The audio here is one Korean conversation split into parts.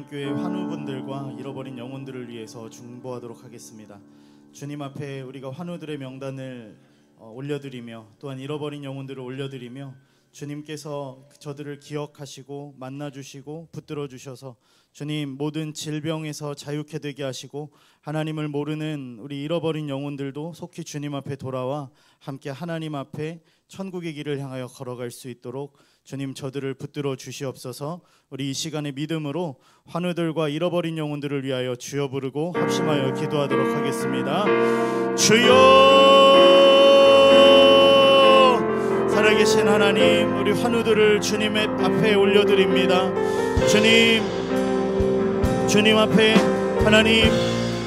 한인교회 환우분들과 잃어버린 영혼들을 위해서 중보하도록 하겠습니다. 주님 앞에 우리가 환우들의 명단을 올려드리며 또한 잃어버린 영혼들을 올려드리며 주님께서 저들을 기억하시고 만나주시고 붙들어 주셔서 주님 모든 질병에서 자유케 되게 하시고 하나님을 모르는 우리 잃어버린 영혼들도 속히 주님 앞에 돌아와 함께 하나님 앞에 천국의 길을 향하여 걸어갈 수 있도록 주님 저들을 붙들어 주시옵소서. 우리 이 시간에 믿음으로 환우들과 잃어버린 영혼들을 위하여 주여 부르고 합심하여 기도하도록 하겠습니다. 주여, 살아계신 하나님, 우리 환우들을 주님의 앞에 올려드립니다. 주님 앞에 하나님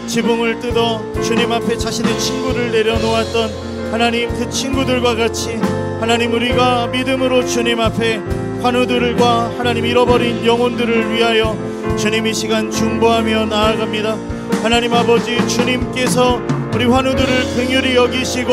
지붕을 뜯어 주님 앞에 자신의 친구를 내려놓았던 하나님, 그 친구들과 같이 하나님 우리가 믿음으로 주님 앞에 환우들과 하나님 잃어버린 영혼들을 위하여 주님 이 시간 중보하며 나아갑니다. 하나님 아버지, 주님께서 우리 환우들을 긍휼히 여기시고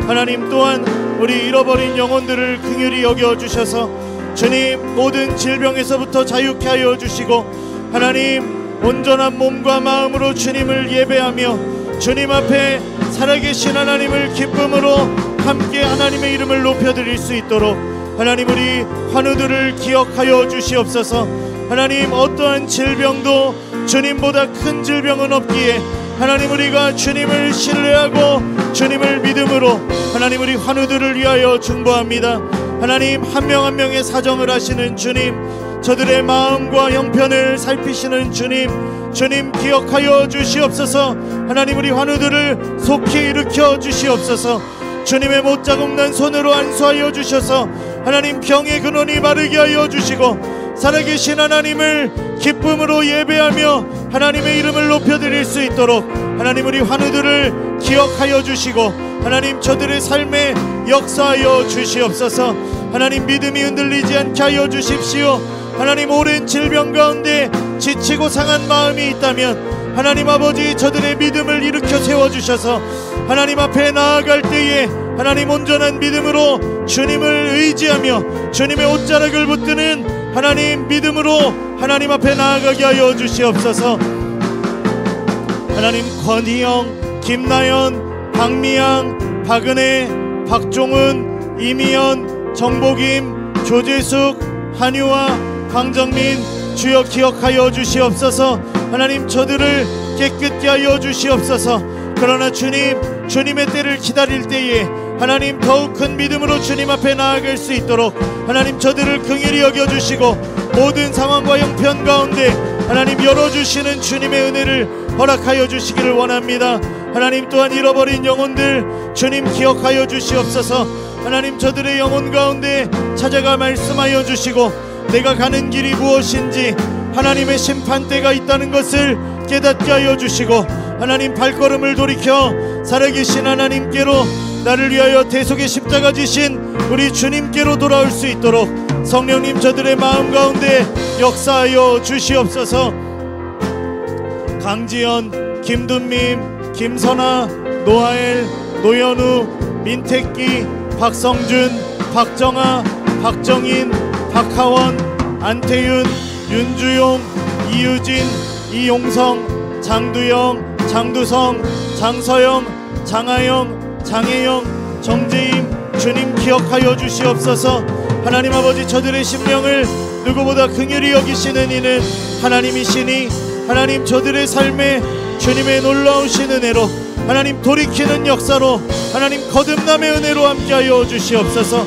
하나님 또한 우리 잃어버린 영혼들을 긍휼히 여겨주셔서 주님 모든 질병에서부터 자유케 하여 주시고 하나님 온전한 몸과 마음으로 주님을 예배하며 주님 앞에 살아계신 하나님을 기쁨으로 함께 하나님의 이름을 높여드릴 수 있도록 하나님 우리 환우들을 기억하여 주시옵소서. 하나님 어떠한 질병도 주님보다 큰 질병은 없기에 하나님 우리가 주님을 신뢰하고 주님을 믿음으로 하나님 우리 환우들을 위하여 중보합니다. 하나님 한 명 한 명의 사정을 하시는 주님, 저들의 마음과 형편을 살피시는 주님 기억하여 주시옵소서. 하나님 우리 환우들을 속히 일으켜 주시옵소서. 주님의 못자국 난 손으로 안수하여 주셔서 하나님 병의 근원이 마르게 하여 주시고 살아계신 하나님을 기쁨으로 예배하며 하나님의 이름을 높여드릴 수 있도록 하나님 우리 환우들을 기억하여 주시고 하나님 저들의 삶에 역사하여 주시옵소서. 하나님 믿음이 흔들리지 않게 하여 주십시오. 하나님 오랜 질병 가운데 지치고 상한 마음이 있다면 하나님 아버지 저들의 믿음을 일으켜 세워주셔서 하나님 앞에 나아갈 때에 하나님 온전한 믿음으로 주님을 의지하며 주님의 옷자락을 붙드는 하나님 믿음으로 하나님 앞에 나아가게 하여 주시옵소서. 하나님 권희영, 김나연, 박미양, 박은혜, 박종은, 이미연, 정복임, 조재숙, 한유아, 강정민 주여 기억하여 주시옵소서. 하나님 저들을 깨끗게 하여 주시옵소서. 그러나 주님의 때를 기다릴 때에 하나님 더욱 큰 믿음으로 주님 앞에 나아갈 수 있도록 하나님 저들을 긍휼히 여겨주시고 모든 상황과 형편 가운데 하나님 열어주시는 주님의 은혜를 허락하여 주시기를 원합니다. 하나님 또한 잃어버린 영혼들 주님 기억하여 주시옵소서. 하나님 저들의 영혼 가운데 찾아가 말씀하여 주시고 내가 가는 길이 무엇인지 하나님의 심판대가 있다는 것을 깨닫게 하여 주시고 하나님 발걸음을 돌이켜 살아계신 하나님께로 나를 위하여 대속의 십자가 지신 우리 주님께로 돌아올 수 있도록 성령님 저들의 마음 가운데 역사하여 주시옵소서. 강지연, 김둔민, 김선아, 노하엘, 노현우, 민택기, 박성준, 박정아, 박정인, 박하원, 안태윤, 윤주용, 이유진, 이용성, 장두영, 장두성, 장서영, 장하영, 장혜영, 정재임 주님 기억하여 주시옵소서. 하나님 아버지 저들의 심령을 누구보다 긍휼히 여기시는 이는 하나님이시니 하나님 저들의 삶에 주님의 놀라우신 은혜로 하나님 돌이키는 역사로 하나님 거듭남의 은혜로 함께하여 주시옵소서.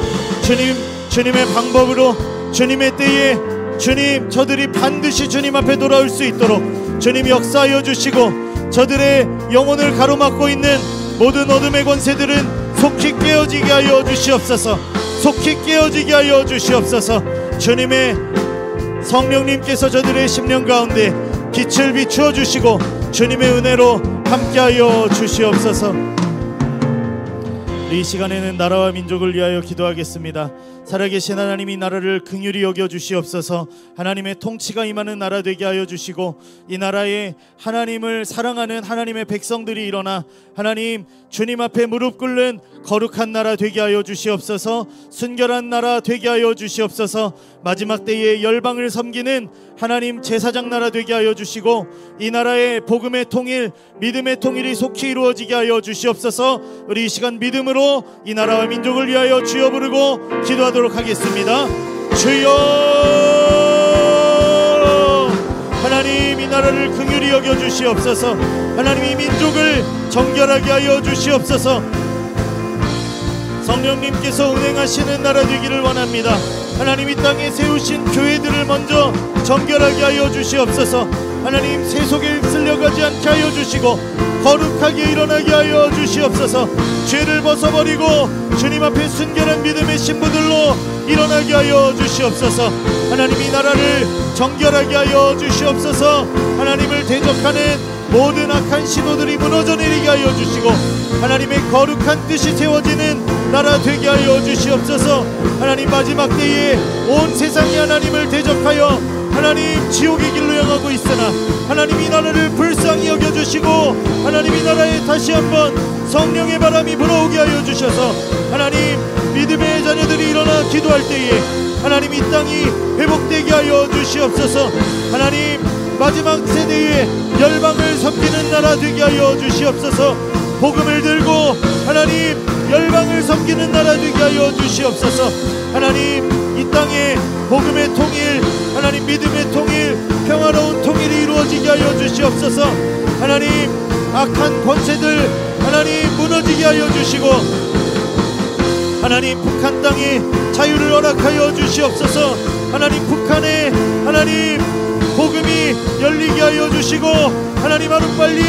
주님의 방법으로 주님의 때에 주님 저들이 반드시 주님 앞에 돌아올 수 있도록 주님 역사하여 주시고 저들의 영혼을 가로막고 있는 모든 어둠의 권세들은 속히 깨어지게 하여 주시옵소서. 속히 깨어지게 하여 주시옵소서. 주님의 성령님께서 저들의 심령 가운데 빛을 비추어 주시고 주님의 은혜로 함께하여 주시옵소서. 이 시간에는 나라와 민족을 위하여 기도하겠습니다. 살아계신 하나님, 이 나라를 긍휼히 여겨 주시옵소서. 하나님의 통치가 임하는 나라 되게 하여 주시고, 이 나라에 하나님을 사랑하는 하나님의 백성들이 일어나 하나님 주님 앞에 무릎 꿇는 거룩한 나라 되게 하여 주시옵소서. 순결한 나라 되게 하여 주시옵소서. 마지막 때에 열방을 섬기는 하나님 제사장 나라 되게 하여 주시고, 이 나라의 복음의 통일, 믿음의 통일이 속히 이루어지게 하여 주시옵소서. 우리 이 시간 믿음으로 이 나라와 민족을 위하여 주여 부르고 기도하도록 하겠습니다. 주여, 하나님 이 나라를 긍휼히 여겨 주시옵소서. 하나님 이 민족을 정결하게 하여 주시옵소서. 성령님께서 운행하시는 나라 되기를 원합니다. 하나님 이 땅에 세우신 교회들을 먼저 정결하게 하여 주시옵소서. 하나님 세속에 휩쓸려가지 않게 하여 주시고 거룩하게 일어나게 하여 주시옵소서. 죄를 벗어버리고 주님 앞에 순결한 믿음의 신부들로 일어나게 하여 주시옵소서. 하나님 이 나라를 정결하게 하여 주시옵소서. 하나님을 대적하는 모든 악한 신호들이 무너져 내리게 하여 주시고 하나님의 거룩한 뜻이 세워지는 나라 되게 하여 주시옵소서. 하나님 마지막 때에 온 세상이 하나님을 대적하여 하나님 지옥의 길로 향하고 있으나 하나님 이 나라를 불쌍히 여겨주시고 하나님 이 나라에 다시 한번 성령의 바람이 불어오게 하여 주셔서 하나님 믿음의 자녀들이 일어나 기도할 때에 하나님 이 땅이 회복되게 하여 주시옵소서. 하나님 마지막 세대에 열방을 섬기는 나라 되게 하여 주시옵소서. 복음을 들고 하나님 열방을 섬기는 나라 되게 하여 주시옵소서. 하나님 이 땅에 복음의 통일, 하나님 믿음의 통일, 평화로운 통일이 이루어지게 하여 주시옵소서. 하나님 악한 권세들 하나님 무너지게 하여 주시고 하나님 북한 땅에 자유를 허락하여 주시옵소서. 하나님 북한에 하나님 복음이 열리게 하여 주시고 하나님 하루빨리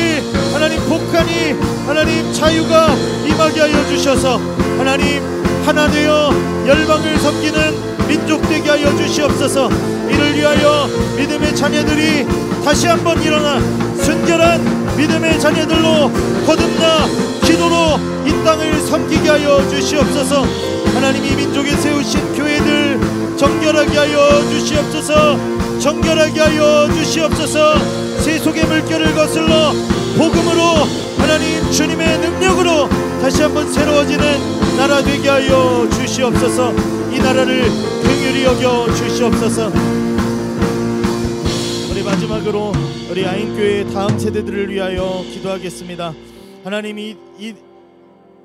하나님 북한이 하나님 자유가 임하게 하여 주셔서 하나님 하나 되어 열방을 섬기는 민족 되게 하여 주시옵소서. 이를 위하여 믿음의 자녀들이 다시 한번 일어나 순결한 믿음의 자녀들로 거듭나 기도로 이 땅을 섬기게 하여 주시옵소서. 하나님 이 민족에 세우신 교회들 정결하게 하여 주시옵소서. 정결하게 하여 주시옵소서. 세속의 물결을 거슬러 복음으로 하나님 주님의 능력으로 다시 한번 새로워지는 나라 되게 하여 주시옵소서. 이 나라를 긍휼히 여겨 주시옵소서. 우리 마지막으로 우리 아인교회 다음 세대들을 위하여 기도하겠습니다. 하나님이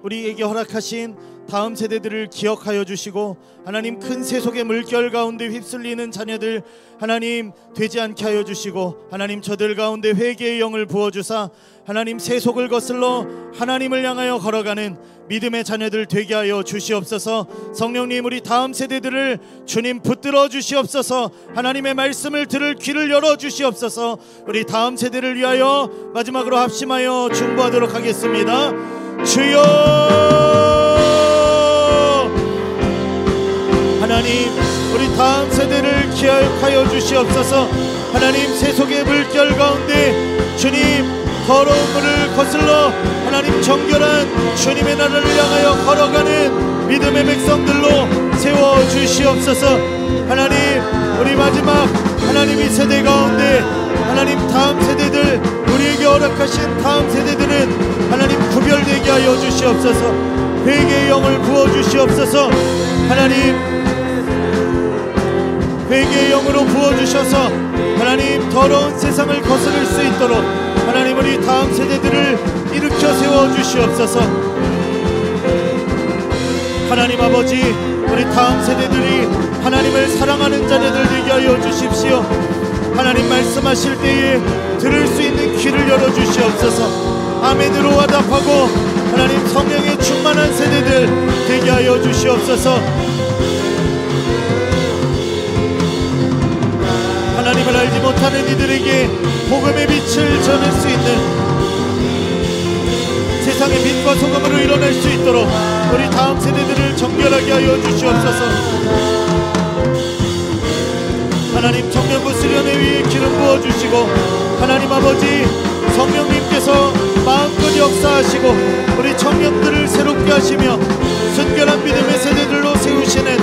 우리에게 허락하신 다음 세대들을 기억하여 주시고 하나님 큰 세속의 물결 가운데 휩쓸리는 자녀들 하나님 되지 않게 하여 주시고 하나님 저들 가운데 회개의 영을 부어주사 하나님 세속을 거슬러 하나님을 향하여 걸어가는 믿음의 자녀들 되게 하여 주시옵소서. 성령님 우리 다음 세대들을 주님 붙들어 주시옵소서. 하나님의 말씀을 들을 귀를 열어 주시옵소서. 우리 다음 세대를 위하여 마지막으로 합심하여 중보하도록 하겠습니다. 주여, 하나님 우리 다음 세대를 기억하여 주시옵소서. 하나님 세속의 물결 가운데 주님 더러운 물을 거슬러 하나님 정결한 주님의 나라를 향하여 걸어가는 믿음의 백성들로 세워주시옵소서. 하나님 우리 마지막 하나님의 세대 가운데 하나님 다음 세대들 우리에게 허락하신 다음 세대들은 하나님 구별되게 하여 주시옵소서. 회개의 영을 부어주시옵소서. 하나님 회개의 영으로 부어주셔서 하나님 더러운 세상을 거스를 수 있도록 하나님 우리 다음 세대들을 일으켜 세워주시옵소서. 하나님 아버지 우리 다음 세대들이 하나님을 사랑하는 자녀들 되게 하여 주십시오. 하나님 말씀하실 때에 들을 수 있는 귀를 열어주시옵소서. 아멘으로 화답하고 하나님 성령의 충만한 세대들 되게 하여 주시옵소서. 하나님을 알지 못하는 이들에게 복음의 빛을 전할 수 있는 세상의 빛과 소금으로 일어날 수 있도록 우리 다음 세대들을 정결하게 하여 주시옵소서. 하나님 청년부 수련회 위에 기름 부어주시고 하나님 아버지 성령님께서 마음껏 역사하시고 우리 청년들을 새롭게 하시며 순결한 믿음의 세대들로 세우시는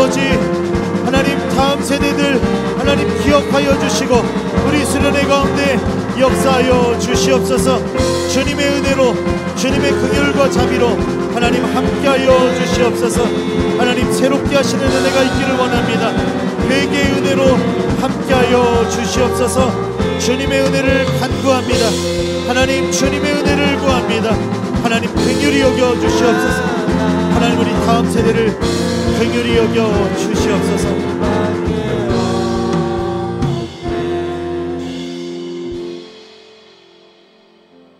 아버지, 하나님 다음 세대들 하나님 기억하여 주시고 우리 수련회 가운데 역사하여 주시옵소서. 주님의 은혜로, 주님의 긍휼과 자비로 하나님 함께하여 주시옵소서. 하나님 새롭게 하시는 은혜가 있기를 원합니다. 회개의 은혜로 함께하여 주시옵소서. 주님의 은혜를 간구합니다. 하나님 주님의 은혜를 구합니다. 하나님 긍휼히 여겨 주시옵소서. 하나님 우리 다음 세대를 긍휼히 여겨 주시옵소서.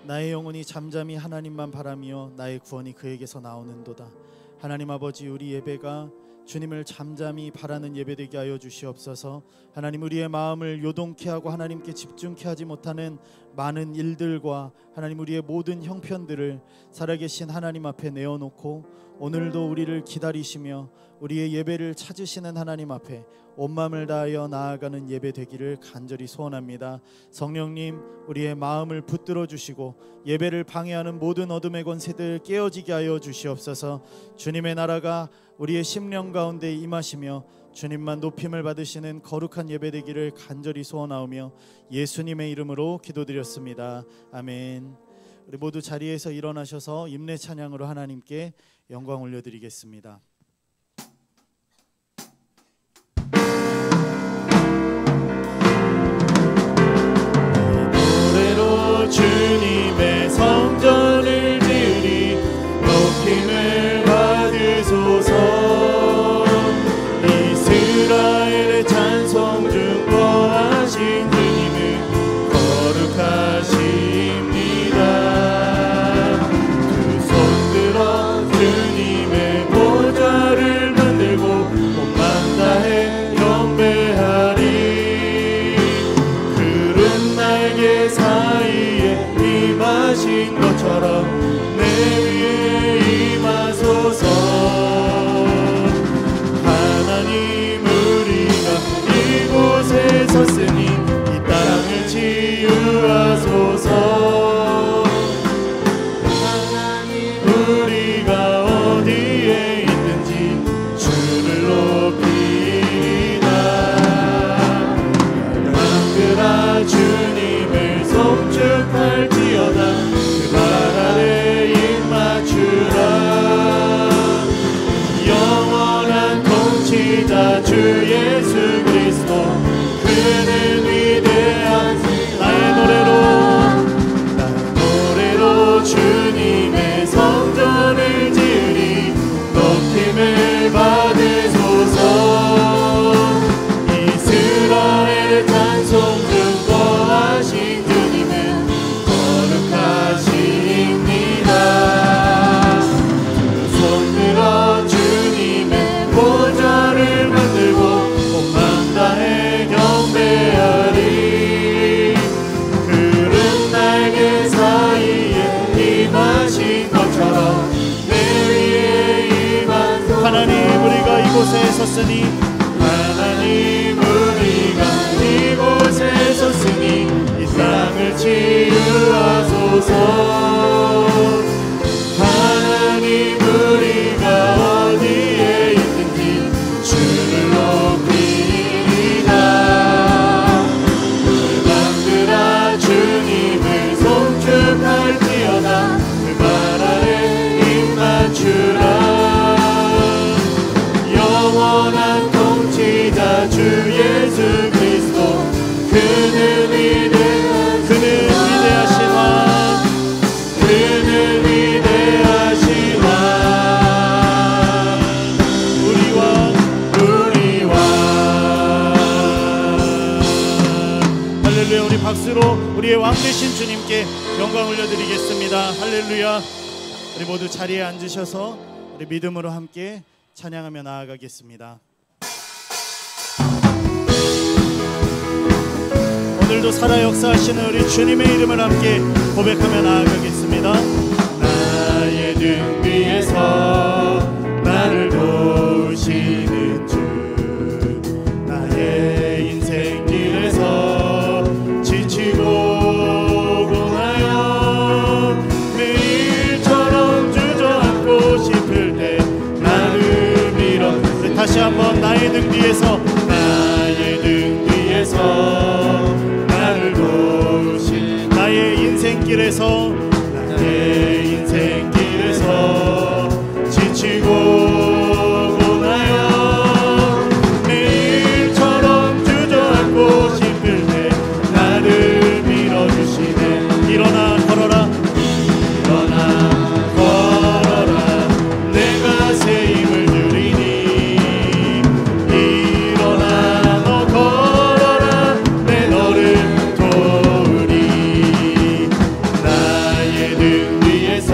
나의 영혼이 잠잠히 하나님만 바라며 나의 구원이 그에게서 나오는도다. 하나님 아버지, 우리 예배가 주님을 잠잠히 바라는 예배되게 하여 주시옵소서. 하나님 우리의 마음을 요동케 하고 하나님께 집중케 하지 못하는 많은 일들과 하나님 우리의 모든 형편들을 살아계신 하나님 앞에 내어놓고 오늘도 우리를 기다리시며 우리의 예배를 찾으시는 하나님 앞에 온 마음을 다하여 나아가는 예배 되기를 간절히 소원합니다. 성령님, 우리의 마음을 붙들어 주시고 예배를 방해하는 모든 어둠의 권세들 깨어지게 하여 주시옵소서. 주님의 나라가 우리의 심령 가운데 임하시며 주님만 높임을 받으시는 거룩한 예배 되기를 간절히 소원하오며 예수님의 이름으로 기도드렸습니다. 아멘. 우리 모두 자리에서 일어나셔서 임내 찬양으로 하나님께 영광 올려드리겠습니다. 노래로 주님의 성전을 지으리 높임을 받으소서. 이스라엘의 찬송 중 거하신 주님은 거룩하십니다. 두 손 들어 주님의 보좌를 만들고 온만 다해 경배하리. 구름 날개 사이에 임하신 것처럼 내 위에 임하소서. 하나님 우리가 이곳에 섰으니 이 땅을 치유하소서. 우리가 어디에 있든지 주를 높이리다. 땅들아 주님을 송축할지어다. 그 발 아래 입 맞추라. 영원한 통치자 주 예수 그리스도, 그는 위대한 나의 노래로 주님의 성전을 지으리 높임을 받으소서. 이스라엘의 찬송 중 거하신 주님은 거룩하십니다. 두 손 들어 주님의 보좌를 만들고 온만 다해 경배하리. 구름 날개 사이에 임하신 것처럼 내 위에 임하소서. 하나님 우리가 이곳에 섰으니 하나님 우리가 이곳에 섰으니 이 땅을 치유하소서. 하나님 우리가 어디에 있든지 주를 높이리다. 땅들아 주님을 송축할지어다. 그 발 아래 입 맞추라. 영원한 통치자 주 예수 그리스도, 그는 위대하신 왕, 그는 위대하신 왕, 우리 왕. 할렐루야. 우리 박수로 우리의 왕 되신 주님께 영광 올려드리겠습니다. 할렐루야. 우리 모두 자리에 앉으셔서 우리 믿음으로 함께 찬양하며 나아가겠습니다. 오늘도 살아 역사하시는 우리 주님의 이름을 함께 고백하며 나아가겠습니다. 나의 등 위에서 나를 도우시는 주, 나의 인생 길에서 지치고 공하여 매일처럼 주저앉고 싶을 때 나를 밀어. 다시 한번 나의 등 뒤에서 나를 도우신 나의 인생길에서 지치고 고나여 매일처럼 주저앉고 싶을 때 나를 밀어주시네. 일어나 걸어라 내가 새 힘을 주리니. 일어나 너 걸어라 내 너를 도우리. 나의 등 뒤에서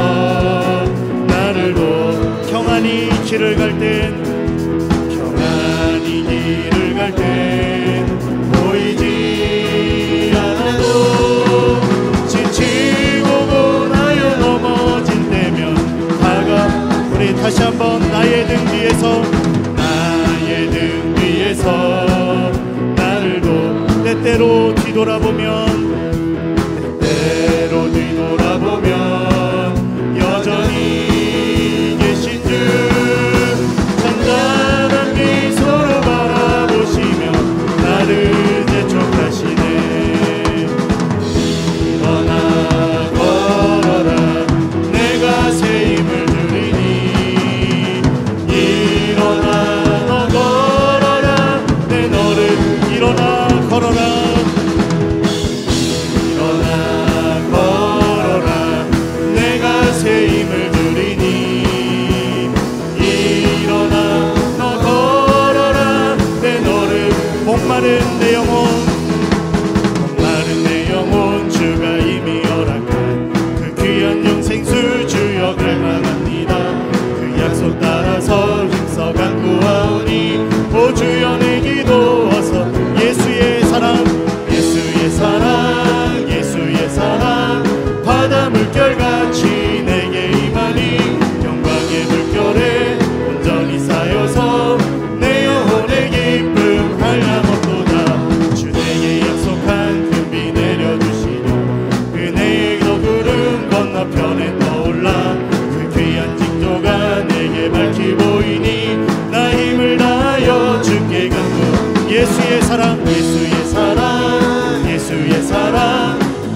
나를 평안히 길을 갈 땐 보이지 않아도 지치고 고나여 넘어질 때면 우리 다시 한번 나의 등 뒤에서 나를 때때로 뒤돌아보면 여전히 계신 주 잔잔한 미소로 바라보시며 나를 재촉하시네. 일어나 걸어라 내가 새 힘을 주리니. 일어나 너 걸어라 내 너를 일어나 걸어라 새 힘을 주리니. 일어나 너 걸어라 내 너를 목마른 내 영혼 주가 이미 허락한 그 귀한 영생수 주여 갈망합니다. 그 약속 따라서 힘써 간구하오니 오 주여 내 기도 와서 예수의 사랑 바다 물결같이 내게 임하니. 영광의 물결에 온전히 쌓여서 내 영혼의 기쁨 한량없도다. 주 내게 약속한 큰 비 내려주시려 은혜의 구름 건너편에 떠올라. 그 귀한 징조가 내게 밝히 보이니 나 힘을 다하여 주께 간구. 예수의 사랑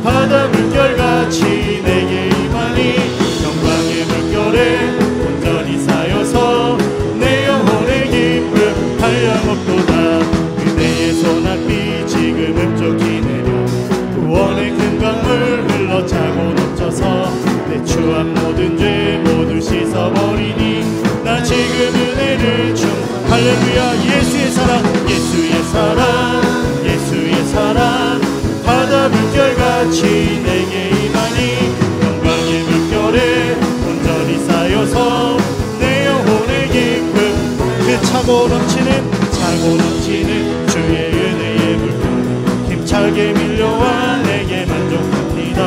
바다 물결같이 내게 임하니. 영광의 물결에 온전히 쌓여서 내 영혼의 기쁨 한량없도다. 그대의 소낙비 지금 흡족히 내려 구원의 큰 강물 흘러차고 넘쳐서 내 추한 모든 죄 모두 씻어버리니. 나 지금 은혜를 중 할렐루야. 예수의 사랑 바다 물결같이 내게 임하니. 영광의 물결에 온전히 쌓여서 내 영혼의 기쁨 그 차고 넘치는 주의 은혜의 물결 힘차게 밀려와 내게 만족합니다.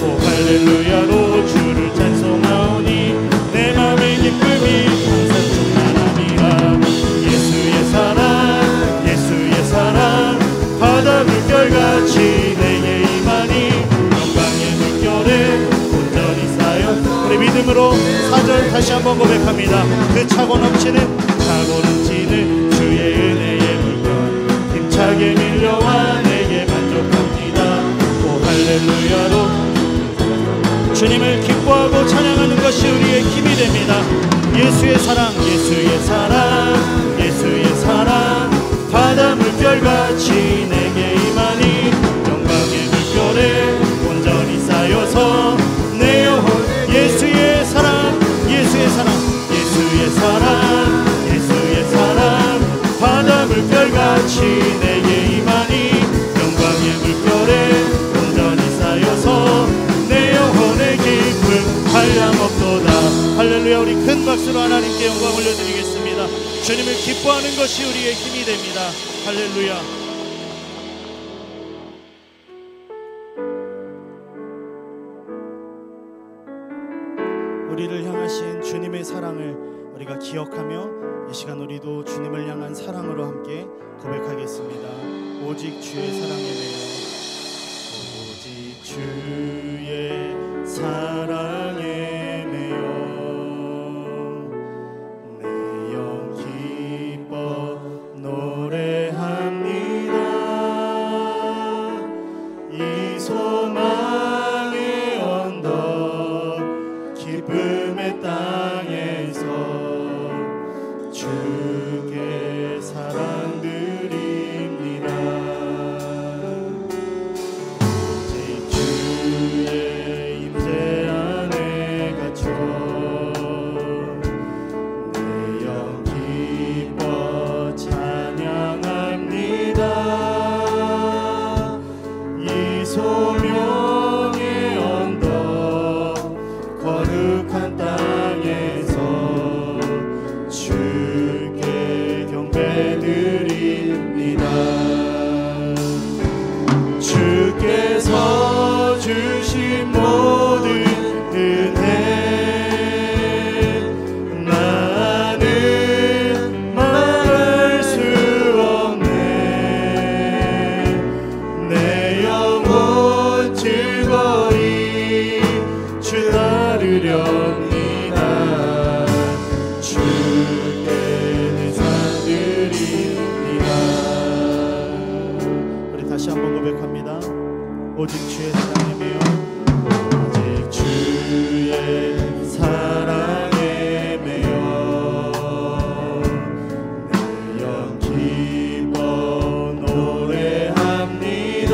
오 할렐루야로 주를 찬송하오니 내 맘의 기쁨이 항상 충만함이라. 예수의 사랑 바다 물결같이 내게 임하니. 영광의 물결에 온전히 쌓여 우리 믿음으로 4절 다시 한번 고백합니다. 그 차고 넘치는 주의 은혜의 물결 힘차게 밀려와 내게 만족합니다. 오 할렐루야로 주님을 기뻐하고 찬양하는 것이 우리의 힘이 됩니다. 예수의 사랑 바다 물결같이 내게 임하니. 영광의 물결에 온전히 쌓여서 내 영혼 예수의 사랑 바다 물결같이 내게 임하니. 영광의 물결에 온전히 쌓여서 내 영혼의 기쁨 한량없도다. 할렐루야. 우리 큰 박수로 하나님께 영광 올려드리겠습니다. 주님을 기뻐하는 것이 우리의 힘이 됩니다. 할렐루야. 우리를 향하신 주님의 사랑을 우리가 기억하며 이 시간 우리도 주님을 향한 사랑으로 함께 고백하겠습니다. 오직 주의 사랑에 매여 오직 주의 사랑에 매여 내 영 기뻐 고백합니다. 오직 주의 사랑이며 오직 주의 사랑에 매여 내 영 기뻐 노래합니다.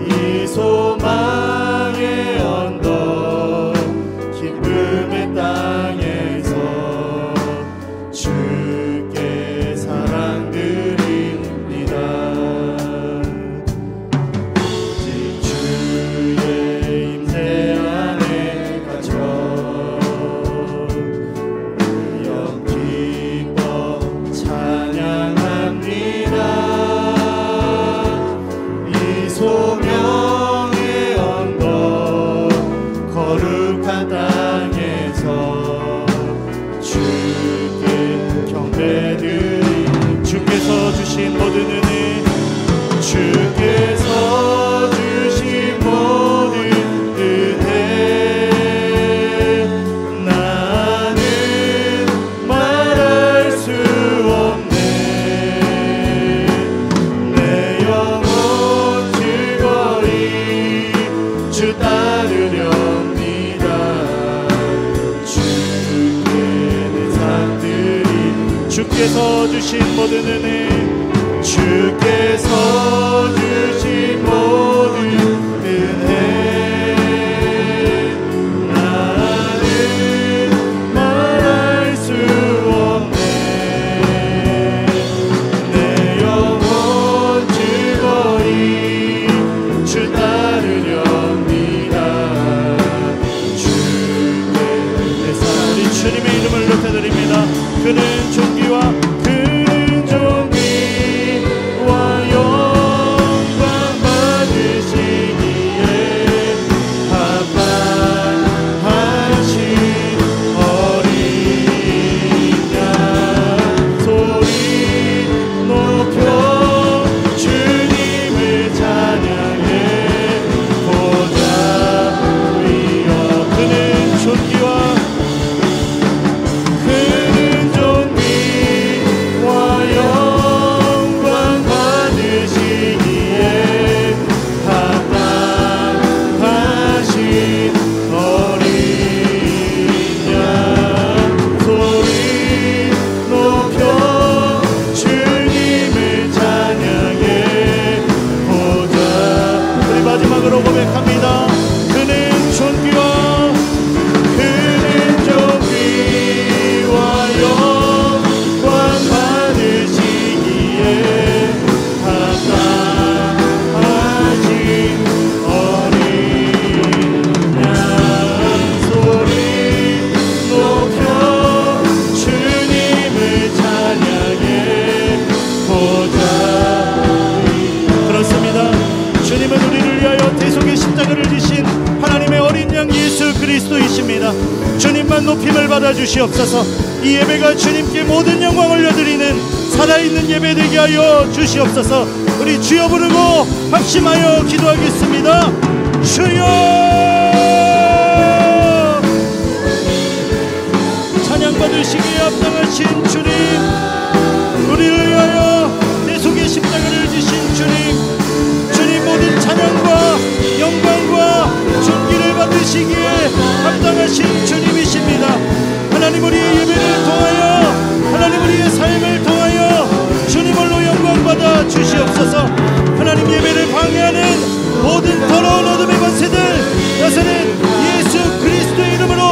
이 소망의 언덕 기쁨의 땅에서 주께 사랑 드립니다. 오직 주의 임재 안에 갇혀 영 기뻐 찬양합니다. 이 소명의 언덕 거룩한 땅에서 주께 경배드리. 주께서 주신 모든 은혜, 주께서 주신 모든 은혜, 나는 말할 수 없네. 내 영혼 즐거이 주 따르렵니다. 주께 내 삶 드리. 주께서 주신 모든 은혜, 주께서 주신 모든 은혜, 나는 말할 수 없네. 내 영혼 즐거이 주 따르렵니다. 주께 내 삶. 주님의 이름을 높여드립니다. 그는 존귀와 그는 존귀와 영광 받으시기에 합당하신 어린 양 소리 높여 주님을 찬양해 보자 위여. 그는 존귀와 그는 존귀와 영광 받으시기에 합당하신 어린 양 소리 높여 주님을 찬양해 보자. 우리 마지막으로 고백합니다. 그는 존귀와 그는 존귀와 영광 받으시기에 합당하신 어린 양 소리 높여 주님을 찬양해 보자. 그렇습니다. 주님은 우리를 위하여 대속의 십자가를 지신 하나님의 어린 양 예수 그리스도이십니다. 주님만 높임을 받아 주시옵소서. 이 예배가 주님께 모든 영광을 올려드리는 살아있는 예배 되게 하여 주시옵소서. 우리 주여 부르고 합심하여 기도하겠습니다. 주여! 찬양받으시기에 합당하신 주님, 우리를 위하여 대속의 십자가를 지신 주님, 주님 모든 찬양과 영광과 존귀를 받으시기에 합당하신 주님이십니다. 하나님 우리의 예배를 통하여, 하나님 우리의 삶을 통하여 주님 홀로 영광받아 주시옵소서. 하나님 예배를 방해하는 모든 더러운 어둠의 권세들 나서는 예수 그리스도의 이름으로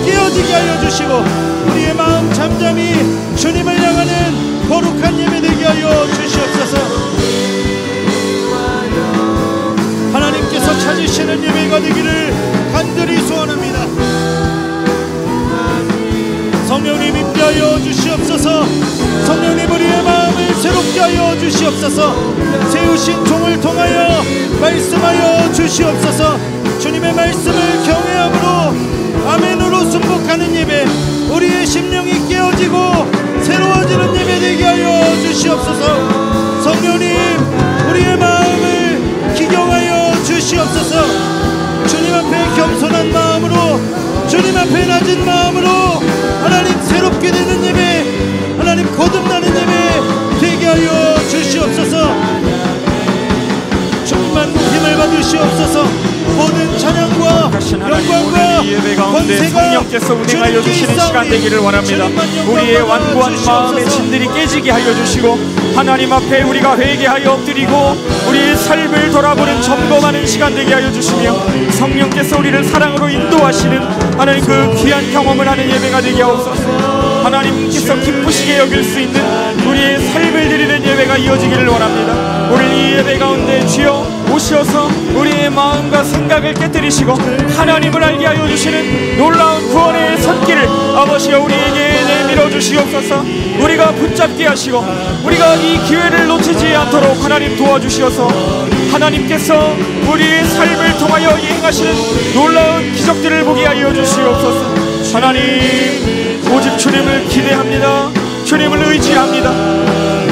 깨어지게 하여 주시고, 우리의 마음 잠잠히 주님을 향하는 거룩한 예배 되게 하여 주시옵소서. 하나님께서 찾으시는 예배가 되기를 간절히 소원합니다. 성령님 임재하여 주시옵소서. 성령님 우리의 마음을 새롭게 하여 주시옵소서. 세우신 종을 통하여 말씀하여 주시옵소서. 주님의 말씀을 경외함으로 아멘으로 순복하는 예배, 우리의 심령이 깨어지고 새로워지는 예배 되게 하여 주시옵소서. 성령님 우리의 마음을 기경하여 주시옵소서. 주님 앞에 겸손한 마음으로, 주님 앞에 낮은 마음으로 하나님 새롭게 되는 예배, 하나님 거듭나는 예배 되게 하여 주시옵소서. 성령께서 운행하여 주시는 시간 되기를 원합니다. 우리의 완고한 마음의 진들이 깨지게 하여 주시고 하나님 앞에 우리가 회개하여 엎드리고 우리의 삶을 돌아보는 점검하는 시간 되게 하여 주시며 성령께서 우리를 사랑으로 인도하시는 하나님 그 귀한 경험을 하는 예배가 되게 하옵소서. 하나님께서 기쁘시게 여길 수 있는 우리의 삶을 드리는 예배가 이어지기를 원합니다. 오늘 이 예배 가운데 주여 오셔서 우리의 마음과 생각을 깨뜨리시고 하나님을 알게 하여 주시는 놀라운 구원의 손길을 아버지여 우리에게 내밀어 주시옵소서. 우리가 붙잡게 하시고 우리가 이 기회를 놓치지 않도록 하나님 도와주시어서 하나님께서 우리의 삶을 통하여 행하시는 놀라운 기적들을 보게 하여 주시옵소서. 하나님 오직 주님을 기대합니다. 주님을 의지합니다.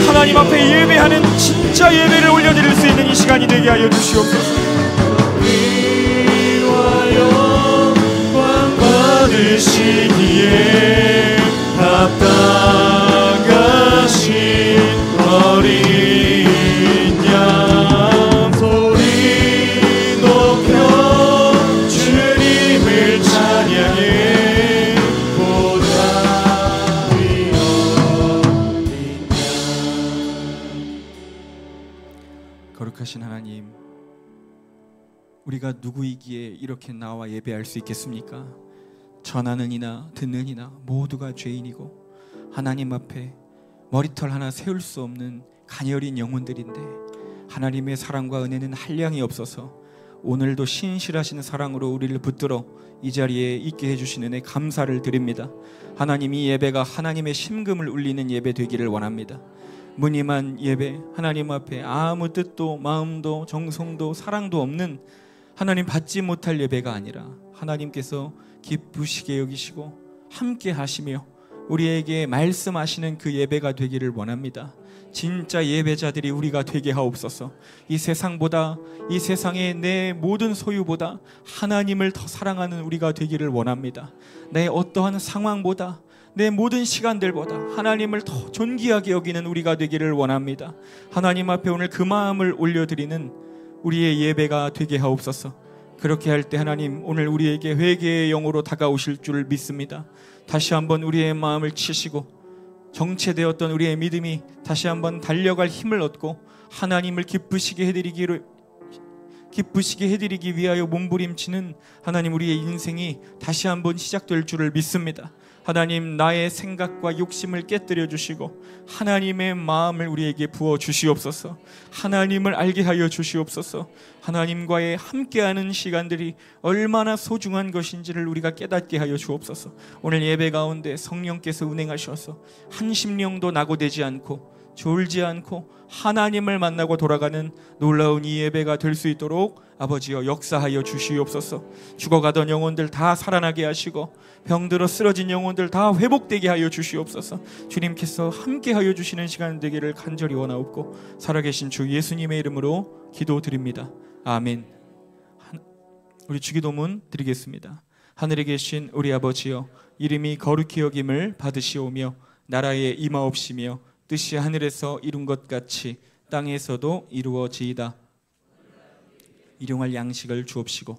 하나님 앞에 예배하는 진짜 예배를 올려드릴 수 있는 이 시간이 되게 하여 주시옵소서. 위하여 관 받으시기에 합당하신 어린 양 소리 높여 주님을 찬양해 보다 위어린 양. 거룩하신 하나님, 우리가 누구이기에 이렇게 나와 예배할 수 있겠습니까? 전하는 이나 듣는 이나 모두가 죄인이고 하나님 앞에 머리털 하나 세울 수 없는 가녀린 영혼들인데 하나님의 사랑과 은혜는 한량이 없어서 오늘도 신실하신 사랑으로 우리를 붙들어 이 자리에 있게 해주신 은혜 감사를 드립니다. 하나님, 이 예배가 하나님의 심금을 울리는 예배 되기를 원합니다. 무늬만 예배, 하나님 앞에 아무 뜻도 마음도 정성도 사랑도 없는 하나님 받지 못할 예배가 아니라 하나님께서 기쁘시게 여기시고 함께 하시며 우리에게 말씀하시는 그 예배가 되기를 원합니다. 진짜 예배자들이 우리가 되게 하옵소서. 이 세상보다, 이 세상의 내 모든 소유보다 하나님을 더 사랑하는 우리가 되기를 원합니다. 내 어떠한 상황보다, 내 모든 시간들보다 하나님을 더 존귀하게 여기는 우리가 되기를 원합니다. 하나님 앞에 오늘 그 마음을 올려드리는 우리의 예배가 되게 하옵소서. 그렇게 할 때 하나님, 오늘 우리에게 회개의 영으로 다가오실 줄 믿습니다. 다시 한번 우리의 마음을 치시고 정체되었던 우리의 믿음이 다시 한번 달려갈 힘을 얻고 하나님을 기쁘시게 해드리기 위하여 몸부림치는 하나님, 우리의 인생이 다시 한번 시작될 줄을 믿습니다. 하나님, 나의 생각과 욕심을 깨뜨려 주시고 하나님의 마음을 우리에게 부어 주시옵소서. 하나님을 알게 하여 주시옵소서. 하나님과의 함께하는 시간들이 얼마나 소중한 것인지를 우리가 깨닫게 하여 주옵소서. 오늘 예배 가운데 성령께서 운행하셔서 한 심령도 낙오되지 않고 졸지 않고 하나님을 만나고 돌아가는 놀라운 이 예배가 될 수 있도록 아버지여 역사하여 주시옵소서. 죽어가던 영혼들 다 살아나게 하시고 병들어 쓰러진 영혼들 다 회복되게 하여 주시옵소서. 주님께서 함께하여 주시는 시간 되기를 간절히 원하옵고 살아계신 주 예수님의 이름으로 기도드립니다. 아멘. 우리 주기도문 드리겠습니다. 하늘에 계신 우리 아버지여, 이름이 거룩히 여김을 받으시오며 나라에 임하옵시며 뜻이 하늘에서 이룬 것 같이 땅에서도 이루어지이다. 일용할 양식을 주옵시고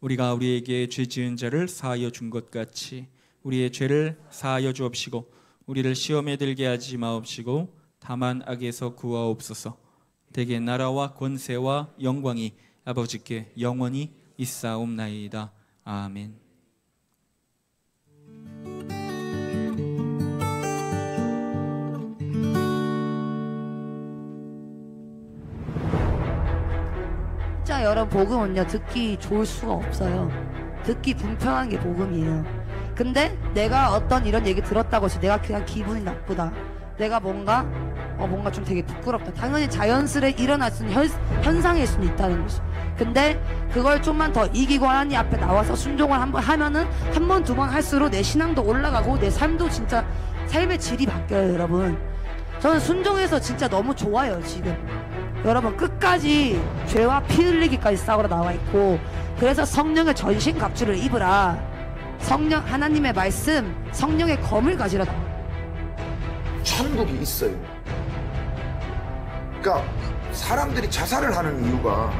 우리가 우리에게 죄 지은 자를 사하여 준 것 같이 우리의 죄를 사하여 주옵시고 우리를 시험에 들게 하지 마옵시고 다만 악에서 구하옵소서. 대개 나라와 권세와 영광이 아버지께 영원히 있사옵나이다. 아멘. 진짜 여러분, 복음은요 듣기 좋을 수가 없어요. 듣기 불편한 게 복음이에요. 근데 내가 어떤 이런 얘기 들었다고 해서 내가 그냥 기분이 나쁘다, 내가 뭔가 좀 되게 부끄럽다, 당연히 자연스레 일어날 수 있는 현상일 수는 있다는 거죠. 근데 그걸 좀만 더 이기고 하나님 앞에 나와서 순종을 한번 하면은 한 번, 두 번 할수록 내 신앙도 올라가고 내 삶도 진짜 삶의 질이 바뀌어요. 여러분, 저는 순종해서 진짜 너무 좋아요. 지금 여러분, 끝까지 죄와 피 흘리기까지 싸우러 나와 있고, 그래서 성령의 전신 갑주를 입으라, 성령 하나님의 말씀, 성령의 검을 가지라. 천국이 있어요. 그러니까 사람들이 자살을 하는 이유가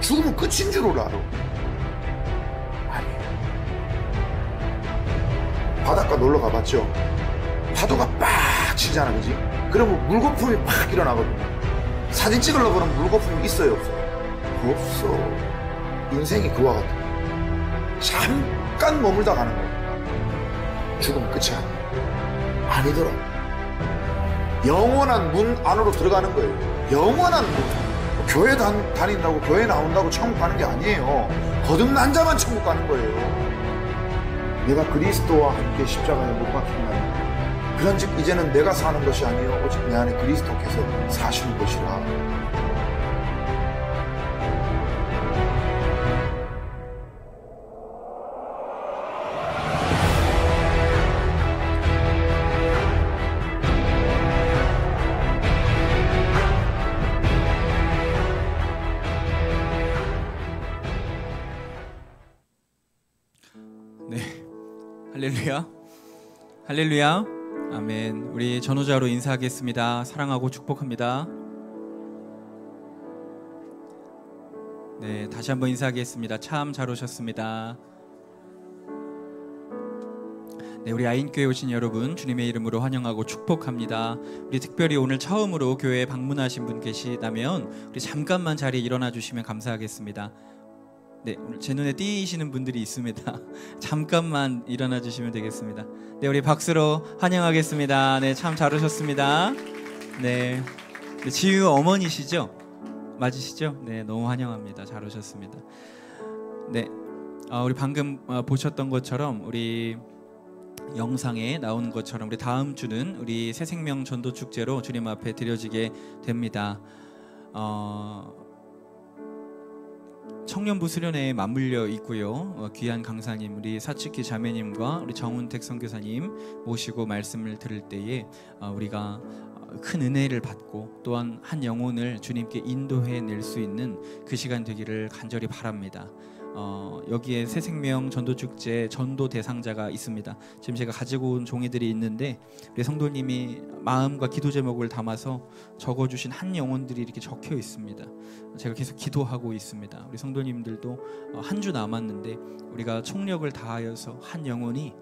죽으면 끝인 줄 알아. 아니에요. 바닷가 놀러 가봤죠? 파도가 빡 치잖아, 그지? 그러면 물거품이 팍 일어나거든요. 사진 찍으려고 그러면 물거품이 있어요, 없어요? 없어. 인생이 그와 같아. 잠깐 머물다 가는 거야. 죽으면 끝이 아니야. 아니더라. 영원한 문 안으로 들어가는 거예요. 영원한 문. 교회 다닌다고, 교회 나온다고 천국 가는 게 아니에요. 거듭난 자만 천국 가는 거예요. 내가 그리스도와 함께 십자가에 못 박힌다. 그런즉 이제는 내가 사는 것이 아니요 오직 내 안에 그리스도께서 사시는 것이라. 네, 할렐루야, 할렐루야, 아멘. 우리 전호자로 인사하겠습니다. 사랑하고 축복합니다. 네, 다시 한번 인사하겠습니다. 참 잘 오셨습니다. 네, 우리 아인교회 오신 여러분 주님의 이름으로 환영하고 축복합니다. 우리 특별히 오늘 처음으로 교회에 방문하신 분 계시다면 우리 잠깐만 자리에 일어나 주시면 감사하겠습니다. 네, 오늘 제 눈에 띄시는 분들이 있습니다. 잠깐만 일어나 주시면 되겠습니다. 네, 우리 박수로 환영하겠습니다. 네, 참 잘 오셨습니다. 네, 지유 어머니시죠? 맞으시죠? 네, 너무 환영합니다. 잘 오셨습니다. 네, 우리 방금 보셨던 것처럼 우리 영상에 나오는 것처럼 우리 다음 주는 우리 새생명 전도 축제로 주님 앞에 드려지게 됩니다. 청년부 수련회에 맞물려 있고요. 귀한 강사님 우리 사치키 자매님과 우리 정운택 선교사님 모시고 말씀을 들을 때에 우리가 큰 은혜를 받고 또한 한 영혼을 주님께 인도해 낼 수 있는 그 시간 되기를 간절히 바랍니다. 여기에 새생명 전도축제 전도 대상자가 있습니다. 지금 제가 가지고 온 종이들이 있는데 우리 성도님이 마음과 기도 제목을 담아서 적어주신 한 영혼들이 이렇게 적혀 있습니다. 제가 계속 기도하고 있습니다. 우리 성도님들도 한 주 남았는데 우리가 총력을 다하여서 한 영혼이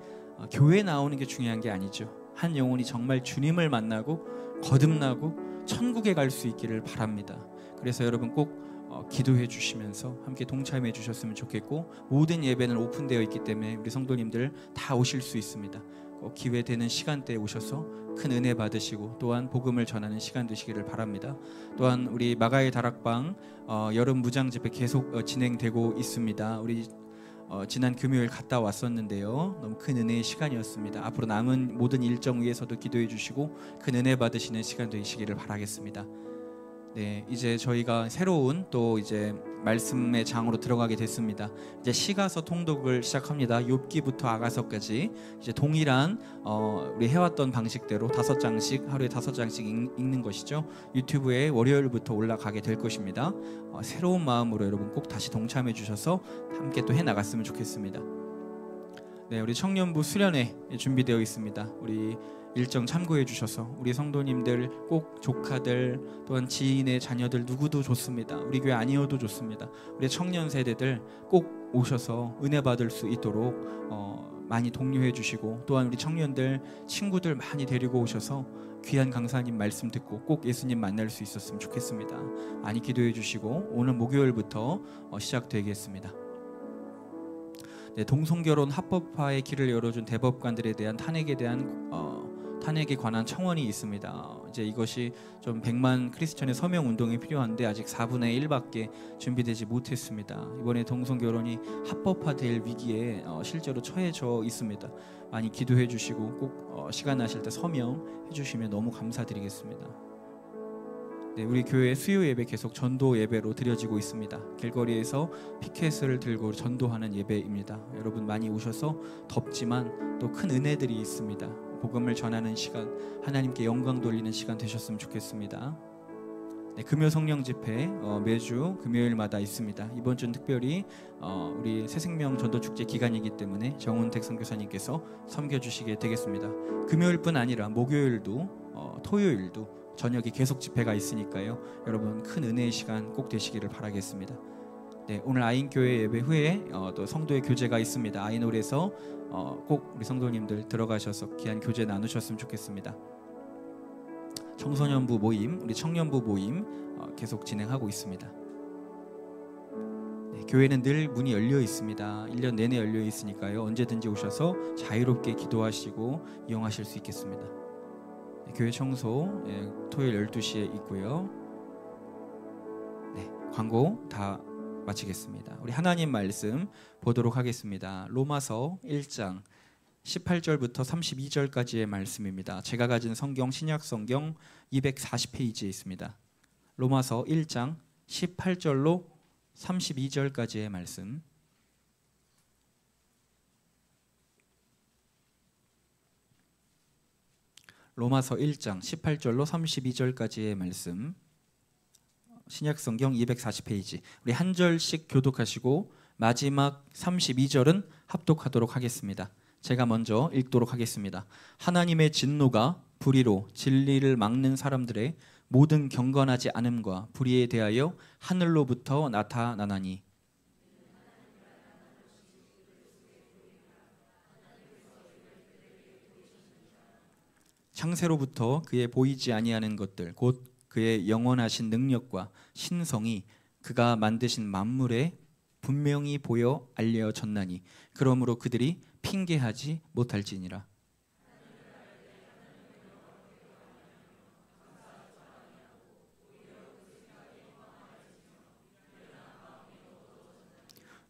교회 나오는 게 중요한 게 아니죠. 한 영혼이 정말 주님을 만나고 거듭나고 천국에 갈 수 있기를 바랍니다. 그래서 여러분 꼭 기도해 주시면서 함께 동참해 주셨으면 좋겠고, 모든 예배는 오픈되어 있기 때문에 우리 성도님들 다 오실 수 있습니다. 꼭 기회 되는 시간대에 오셔서 큰 은혜 받으시고 또한 복음을 전하는 시간 되시기를 바랍니다. 또한 우리 마가의 다락방 여름 무장 집회 계속 진행되고 있습니다. 우리 지난 금요일 갔다 왔었는데요. 너무 큰 은혜의 시간이었습니다. 앞으로 남은 모든 일정 위에서도 기도해 주시고 큰 은혜 받으시는 시간 되시기를 바라겠습니다. 네, 이제 저희가 새로운 또 이제 말씀의 장으로 들어가게 됐습니다. 이제 시가서 통독을 시작합니다. 욥기부터 아가서까지 이제 동일한 우리 해왔던 방식대로 5장씩 하루에 5장씩 읽는 것이죠. 유튜브에 월요일부터 올라가게 될 것입니다. 새로운 마음으로 여러분 꼭 다시 동참해 주셔서 함께 또 해 나갔으면 좋겠습니다. 네, 우리 청년부 수련회 준비되어 있습니다. 우리 일정 참고해 주셔서 우리 성도님들 꼭 조카들 또한 지인의 자녀들 누구도 좋습니다. 우리 교회 아니어도 좋습니다. 우리 청년 세대들 꼭 오셔서 은혜 받을 수 있도록 많이 독려해 주시고, 또한 우리 청년들 친구들 많이 데리고 오셔서 귀한 강사님 말씀 듣고 꼭 예수님 만날 수 있었으면 좋겠습니다. 많이 기도해 주시고 오늘 목요일부터 시작되겠습니다. 네, 동성결혼 합법화의 길을 열어준 대법관들에 대한 탄핵에 관한 청원이 있습니다. 이제 이것이 좀 100만 크리스천의 서명 운동이 필요한데 아직 4분의 1밖에 준비되지 못했습니다. 이번에 동성결혼이 합법화될 위기에 실제로 처해져 있습니다. 많이 기도해 주시고 꼭 시간 나실 때 서명해 주시면 너무 감사드리겠습니다. 네, 우리 교회 수요 예배 계속 전도 예배로 드려지고 있습니다. 길거리에서 피켓을 들고 전도하는 예배입니다. 여러분 많이 오셔서 덥지만 또 큰 은혜들이 있습니다. 복음을 전하는 시간, 하나님께 영광 돌리는 시간 되셨으면 좋겠습니다. 네, 금요 성령 집회 매주 금요일마다 있습니다. 이번 주는 특별히 우리 새생명 전도축제 기간이기 때문에 정운택 선교사님께서 섬겨주시게 되겠습니다. 금요일뿐 아니라 목요일도 토요일도 저녁에 계속 집회가 있으니까요. 여러분 큰 은혜의 시간 꼭 되시기를 바라겠습니다. 네, 오늘 아인교회 예배 후에 또 성도의 교제가 있습니다. 아인홀에서 꼭 우리 성도님들 들어가셔서 귀한 교제 나누셨으면 좋겠습니다. 청소년부 모임, 우리 청년부 모임 계속 진행하고 있습니다. 네, 교회는 늘 문이 열려 있습니다. 1년 내내 열려 있으니까요. 언제든지 오셔서 자유롭게 기도하시고 이용하실 수 있겠습니다. 네, 교회 청소 토요일 12시에 있고요. 네, 광고 다 마치겠습니다. 우리 하나님 말씀 보도록 하겠습니다. 로마서 1장 18절부터 32절까지의 말씀입니다. 제가 가진 성경 신약 성경 240페이지에 있습니다. 로마서 1장 18절로 32절까지의 말씀. 로마서 1장 18절로 32절까지의 말씀. 신약성경 240페이지. 우리 한 절씩 교독하시고 마지막 32절은 합독하도록 하겠습니다. 제가 먼저 읽도록 하겠습니다. 하나님의 진노가 불의로 진리를 막는 사람들의 모든 경건하지 않음과 불의에 대하여 하늘로부터 나타나나니 창세로부터 그의 보이지 아니하는 것들 곧 그의 영원하신 능력과 신성이 그가 만드신 만물에 분명히 보여 알려졌나니 그러므로 그들이 핑계하지 못할지니라.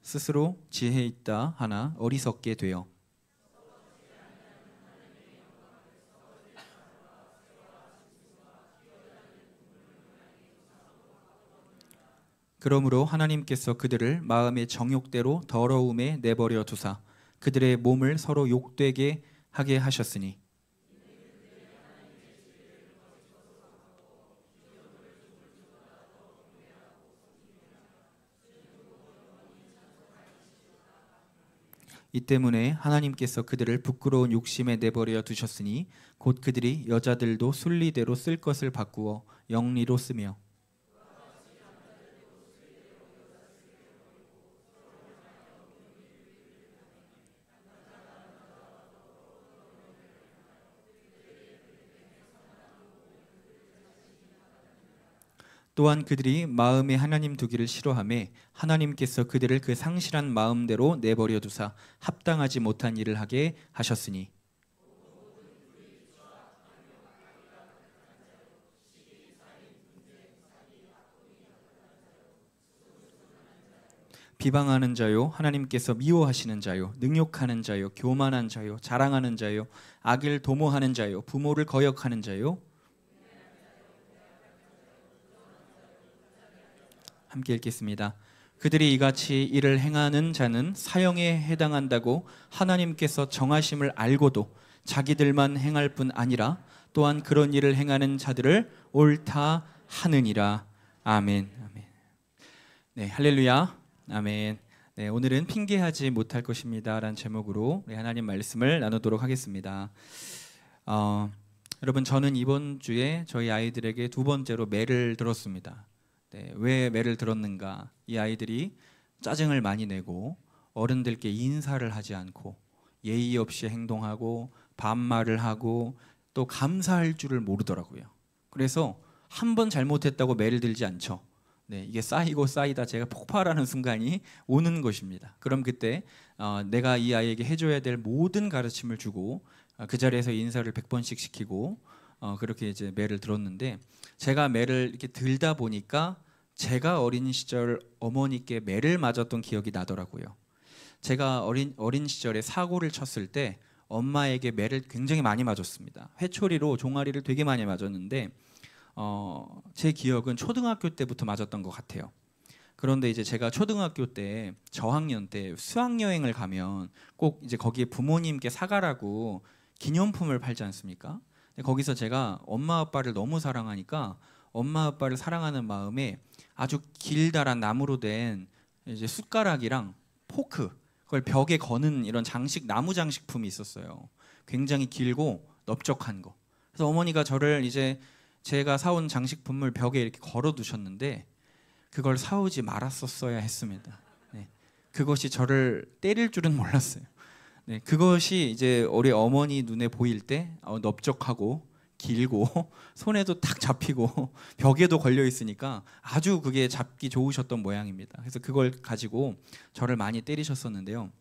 스스로 지혜 있다 하나 어리석게 되어 그러므로 하나님께서 그들을 마음의 정욕대로 더러움에 내버려 두사 그들의 몸을 서로 욕되게 하게 하셨으니 이 때문에 하나님께서 그들을 부끄러운 욕심에 내버려 두셨으니 곧 그들이 여자들도 순리대로 쓸 것을 바꾸어 영리로 쓰며 또한 그들이 마음에 하나님 두기를 싫어하며 하나님께서 그들을 그 상실한 마음대로 내버려 두사 합당하지 못한 일을 하게 하셨으니 비방하는 자요 하나님께서 미워하시는 자요 능욕하는 자요 교만한 자요 자랑하는 자요 악을 도모하는 자요 부모를 거역하는 자요 함께 읽겠습니다. 그들이 이같이 일을 행하는 자는 사형에 해당한다고 하나님께서 정하심을 알고도 자기들만 행할 뿐 아니라 또한 그런 일을 행하는 자들을 옳다 하느니라. 아멘. 아멘. 네, 할렐루야. 아멘. 네, 오늘은 핑계하지 못할 것입니다라는 제목으로 하나님 말씀을 나누도록 하겠습니다. 여러분 저는 이번 주에 저희 아이들에게 두 번째로 매를 들었습니다. 네, 왜 매를 들었는가? 이 아이들이 짜증을 많이 내고 어른들께 인사를 하지 않고 예의 없이 행동하고 반말을 하고 또 감사할 줄을 모르더라고요. 그래서 한 번 잘못했다고 매를 들지 않죠. 네, 이게 쌓이고 쌓이다 제가 폭발하는 순간이 오는 것입니다. 그럼 그때 내가 이 아이에게 해줘야 될 모든 가르침을 주고 그 자리에서 인사를 100번씩 시키고 그렇게 이제 매를 들었는데 제가 매를 이렇게 들다 보니까 제가 어린 시절 어머니께 매를 맞았던 기억이 나더라고요. 제가 어린 시절에 사고를 쳤을 때 엄마에게 매를 굉장히 많이 맞았습니다. 회초리로 종아리를 되게 많이 맞았는데 제 기억은 초등학교 때부터 맞았던 것 같아요. 그런데 이제 제가 초등학교 때 저학년 때 수학여행을 가면 꼭 이제 거기에 부모님께 사가라고 기념품을 팔지 않습니까? 거기서 제가 엄마 아빠를 너무 사랑하니까 엄마 아빠를 사랑하는 마음에 아주 길다란 나무로 된 이제 숟가락이랑 포크 그걸 벽에 거는 이런 장식 나무 장식품이 있었어요. 굉장히 길고 넓적한 거. 그래서 어머니가 저를 이제 제가 사온 장식품을 벽에 이렇게 걸어 두셨는데 그걸 사오지 말았었어야 했습니다. 네. 그것이 저를 때릴 줄은 몰랐어요. 네. 그것이 이제 우리 어머니 눈에 보일 때 넓적하고 길고 손에도 탁 잡히고 벽에도 걸려 있으니까 아주 그게 잡기 좋으셨던 모양입니다. 그래서 그걸 가지고 저를 많이 때리셨었는데요.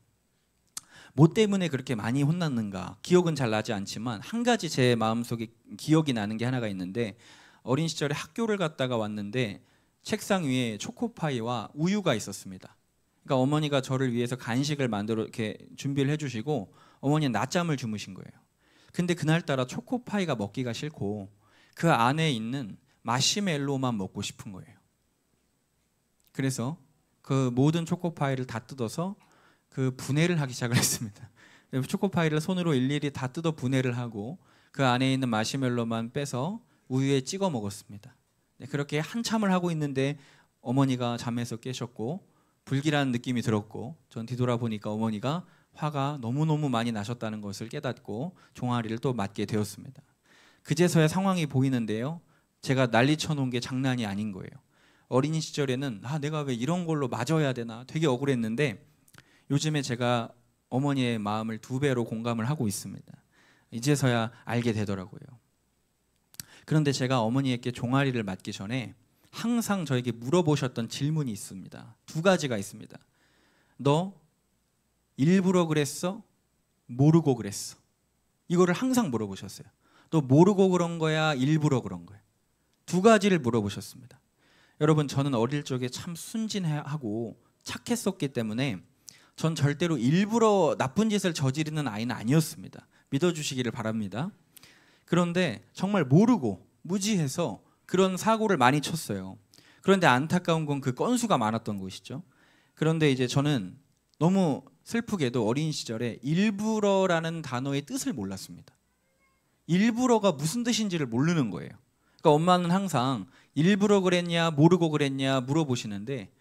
뭐 때문에 그렇게 많이 혼났는가 기억은 잘 나지 않지만 한 가지 제 마음속에 기억이 나는 게 하나가 있는데, 어린 시절에 학교를 갔다가 왔는데 책상 위에 초코파이와 우유가 있었습니다. 그러니까 어머니가 저를 위해서 간식을 만들어 이렇게 준비를 해주시고 어머니는 낮잠을 주무신 거예요. 근데 그날따라 초코파이가 먹기가 싫고 그 안에 있는 마시멜로만 먹고 싶은 거예요. 그래서 그 모든 초코파이를 다 뜯어서 그 분해를 하기 시작을 했습니다. 초코파이를 손으로 일일이 다 뜯어 분해를 하고 그 안에 있는 마시멜로만 빼서 우유에 찍어 먹었습니다. 네, 그렇게 한참을 하고 있는데 어머니가 잠에서 깨셨고 불길한 느낌이 들었고, 전 뒤돌아보니까 어머니가 화가 너무너무 많이 나셨다는 것을 깨닫고 종아리를 또 맞게 되었습니다. 그제서야 상황이 보이는데요, 제가 난리 쳐놓은 게 장난이 아닌 거예요. 어린이 시절에는 내가 왜 이런 걸로 맞아야 되나 되게 억울했는데, 요즘에 제가 어머니의 마음을 2배로 공감을 하고 있습니다. 이제서야 알게 되더라고요. 그런데 제가 어머니에게 종아리를 맞기 전에 항상 저에게 물어보셨던 질문이 있습니다. 2가지가 있습니다. 너 일부러 그랬어? 모르고 그랬어? 이거를 항상 물어보셨어요. 너 모르고 그런 거야? 일부러 그런 거야? 2가지를 물어보셨습니다. 여러분, 저는 어릴 적에 참 순진하고 착했었기 때문에 전 절대로 일부러 나쁜 짓을 저지르는 아이는 아니었습니다. 믿어주시기를 바랍니다. 그런데 정말 모르고 무지해서 그런 사고를 많이 쳤어요. 그런데 안타까운 건 그 건수가 많았던 것이죠. 그런데 이제 저는 너무 슬프게도 어린 시절에 일부러라는 단어의 뜻을 몰랐습니다. 일부러가 무슨 뜻인지를 모르는 거예요. 그러니까 엄마는 항상 일부러 그랬냐 모르고 그랬냐 물어보시는데,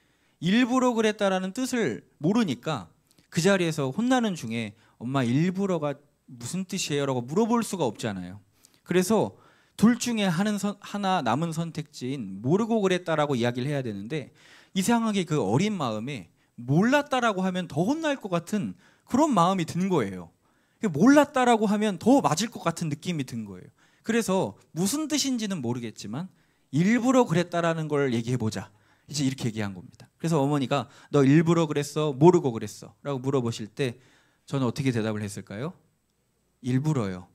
일부러 그랬다라는 뜻을 모르니까 그 자리에서 혼나는 중에 엄마 일부러가 무슨 뜻이에요? 라고 물어볼 수가 없잖아요. 그래서 둘 중에 하나 남은 선택지인 모르고 그랬다라고 이야기를 해야 되는데, 이상하게 그 어린 마음에 몰랐다라고 하면 더 혼날 것 같은 그런 마음이 든 거예요. 몰랐다라고 하면 더 맞을 것 같은 느낌이 든 거예요. 그래서 무슨 뜻인지는 모르겠지만 일부러 그랬다라는 걸 얘기해보자, 이제 이렇게 얘기한 겁니다. 그래서 어머니가 너 일부러 그랬어? 모르고 그랬어? 라고 물어보실 때 저는 어떻게 대답을 했을까요? 일부러요.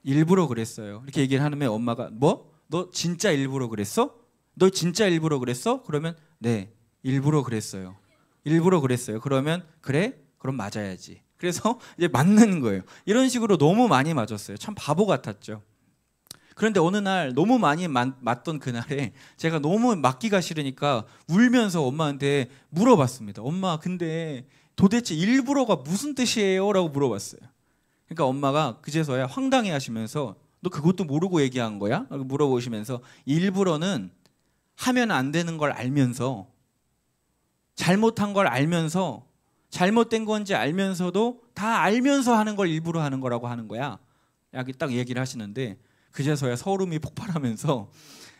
일부러 그랬어요. 이렇게 얘기를 하면 엄마가 뭐? 너 진짜 일부러 그랬어? 너 진짜 일부러 그랬어? 그러면 네, 일부러 그랬어요. 일부러 그랬어요. 그러면 그래? 그럼 맞아야지. 그래서 이제 맞는 거예요. 이런 식으로 너무 많이 맞았어요. 참 바보 같았죠. 그런데 어느 날 너무 많이 맞던 그날에 제가 너무 맞기가 싫으니까 울면서 엄마한테 물어봤습니다. 엄마, 근데 도대체 일부러가 무슨 뜻이에요? 라고 물어봤어요. 그러니까 엄마가 그제서야 황당해 하시면서 너 그것도 모르고 얘기한 거야? 라고 물어보시면서, 일부러는 하면 안 되는 걸 알면서, 잘못한 걸 알면서, 잘못된 건지 알면서도 다 알면서 하는 걸 일부러 하는 거라고 하는 거야. 이렇게 딱 얘기를 하시는데, 그제서야 서름이 폭발하면서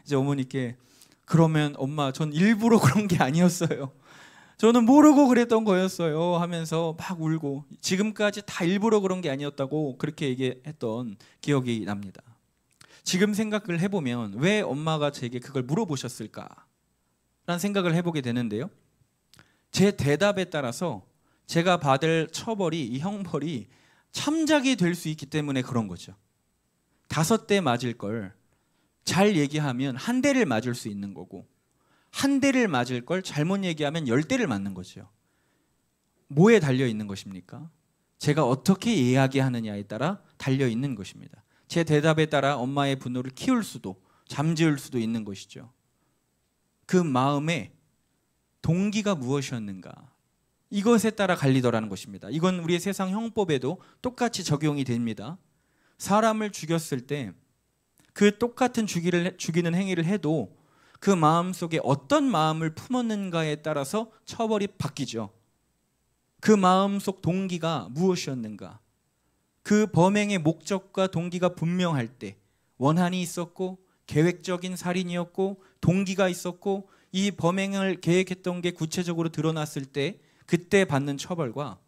이제 어머니께 그러면 엄마, 전 일부러 그런 게 아니었어요. 저는 모르고 그랬던 거였어요 하면서 막 울고, 지금까지 다 일부러 그런 게 아니었다고 그렇게 얘기했던 기억이 납니다. 지금 생각을 해보면 왜 엄마가 제게 그걸 물어보셨을까 라는 생각을 해보게 되는데요, 제 대답에 따라서 제가 받을 처벌이, 이 형벌이 참작이 될 수 있기 때문에 그런 거죠. 5대 맞을 걸 잘 얘기하면 1대를 맞을 수 있는 거고, 1대를 맞을 걸 잘못 얘기하면 10대를 맞는 거죠. 뭐에 달려 있는 것입니까? 제가 어떻게 이야기하느냐에 따라 달려 있는 것입니다. 제 대답에 따라 엄마의 분노를 키울 수도 잠재울 수도 있는 것이죠. 그 마음의 동기가 무엇이었는가, 이것에 따라 갈리더라는 것입니다. 이건 우리의 세상 형법에도 똑같이 적용이 됩니다. 사람을 죽였을 때 그 똑같은 죽이는 행위를 해도 그 마음속에 어떤 마음을 품었는가에 따라서 처벌이 바뀌죠. 그 마음속 동기가 무엇이었는가, 그 범행의 목적과 동기가 분명할 때 원한이 있었고 계획적인 살인이었고 동기가 있었고 이 범행을 계획했던 게 구체적으로 드러났을 때 그때 받는 처벌과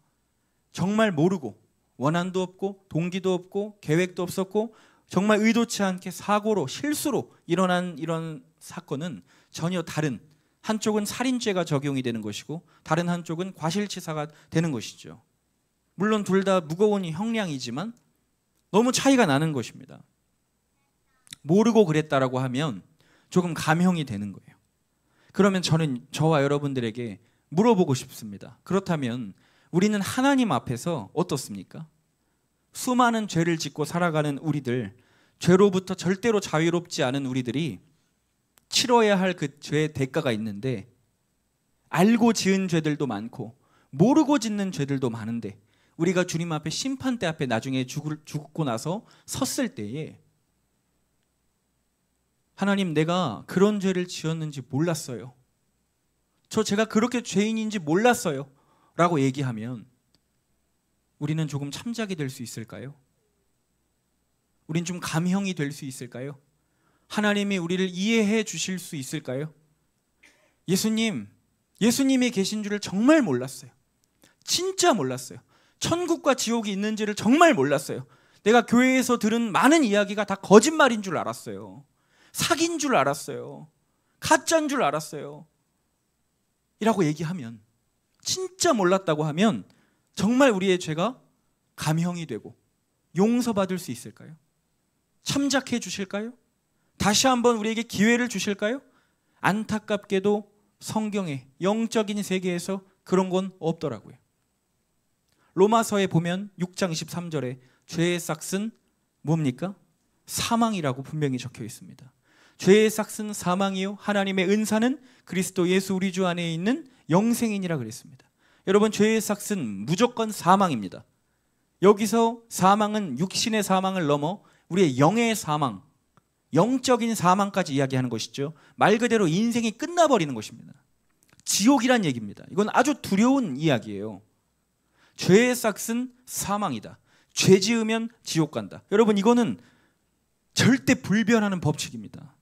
정말 모르고 원한도 없고 동기도 없고 계획도 없었고 정말 의도치 않게 사고로 실수로 일어난 이런 사건은 전혀 다른, 한쪽은 살인죄가 적용이 되는 것이고 다른 한쪽은 과실치사가 되는 것이죠. 물론 둘 다 무거운 형량이지만 너무 차이가 나는 것입니다. 모르고 그랬다라고 하면 조금 감형이 되는 거예요. 그러면 저는 저와 여러분들에게 물어보고 싶습니다. 그렇다면 우리는 하나님 앞에서 어떻습니까? 수많은 죄를 짓고 살아가는 우리들, 죄로부터 절대로 자유롭지 않은 우리들이 치러야 할 그 죄의 대가가 있는데 알고 지은 죄들도 많고 모르고 짓는 죄들도 많은데 우리가 주님 앞에 심판대 앞에 나중에 죽고 나서 섰을 때에 하나님, 내가 그런 죄를 지었는지 몰랐어요. 제가 그렇게 죄인인지 몰랐어요 라고 얘기하면 우리는 조금 참작이 될 수 있을까요? 우린 좀 감형이 될 수 있을까요? 하나님이 우리를 이해해 주실 수 있을까요? 예수님이 계신 줄을 정말 몰랐어요. 진짜 몰랐어요. 천국과 지옥이 있는지를 정말 몰랐어요. 내가 교회에서 들은 많은 이야기가 다 거짓말인 줄 알았어요. 사기인 줄 알았어요. 가짜인 줄 알았어요. 이라고 얘기하면, 진짜 몰랐다고 하면 정말 우리의 죄가 감형이 되고 용서받을 수 있을까요? 참작해 주실까요? 다시 한번 우리에게 기회를 주실까요? 안타깝게도 성경의 영적인 세계에서 그런 건 없더라고요. 로마서에 보면 6장 23절에 죄의 삭은 뭡니까? 사망이라고 분명히 적혀 있습니다. 죄의 삭은 사망이요 하나님의 은사는 그리스도 예수 우리 주 안에 있는 영생이니라 그랬습니다. 여러분, 죄의 삭은 무조건 사망입니다. 여기서 사망은 육신의 사망을 넘어 우리의 영의 사망, 영적인 사망까지 이야기하는 것이죠. 말 그대로 인생이 끝나버리는 것입니다. 지옥이란 얘기입니다. 이건 아주 두려운 이야기예요. 죄의 삭은 사망이다. 죄 지으면 지옥 간다. 여러분, 이거는 절대 불변하는 법칙입니다.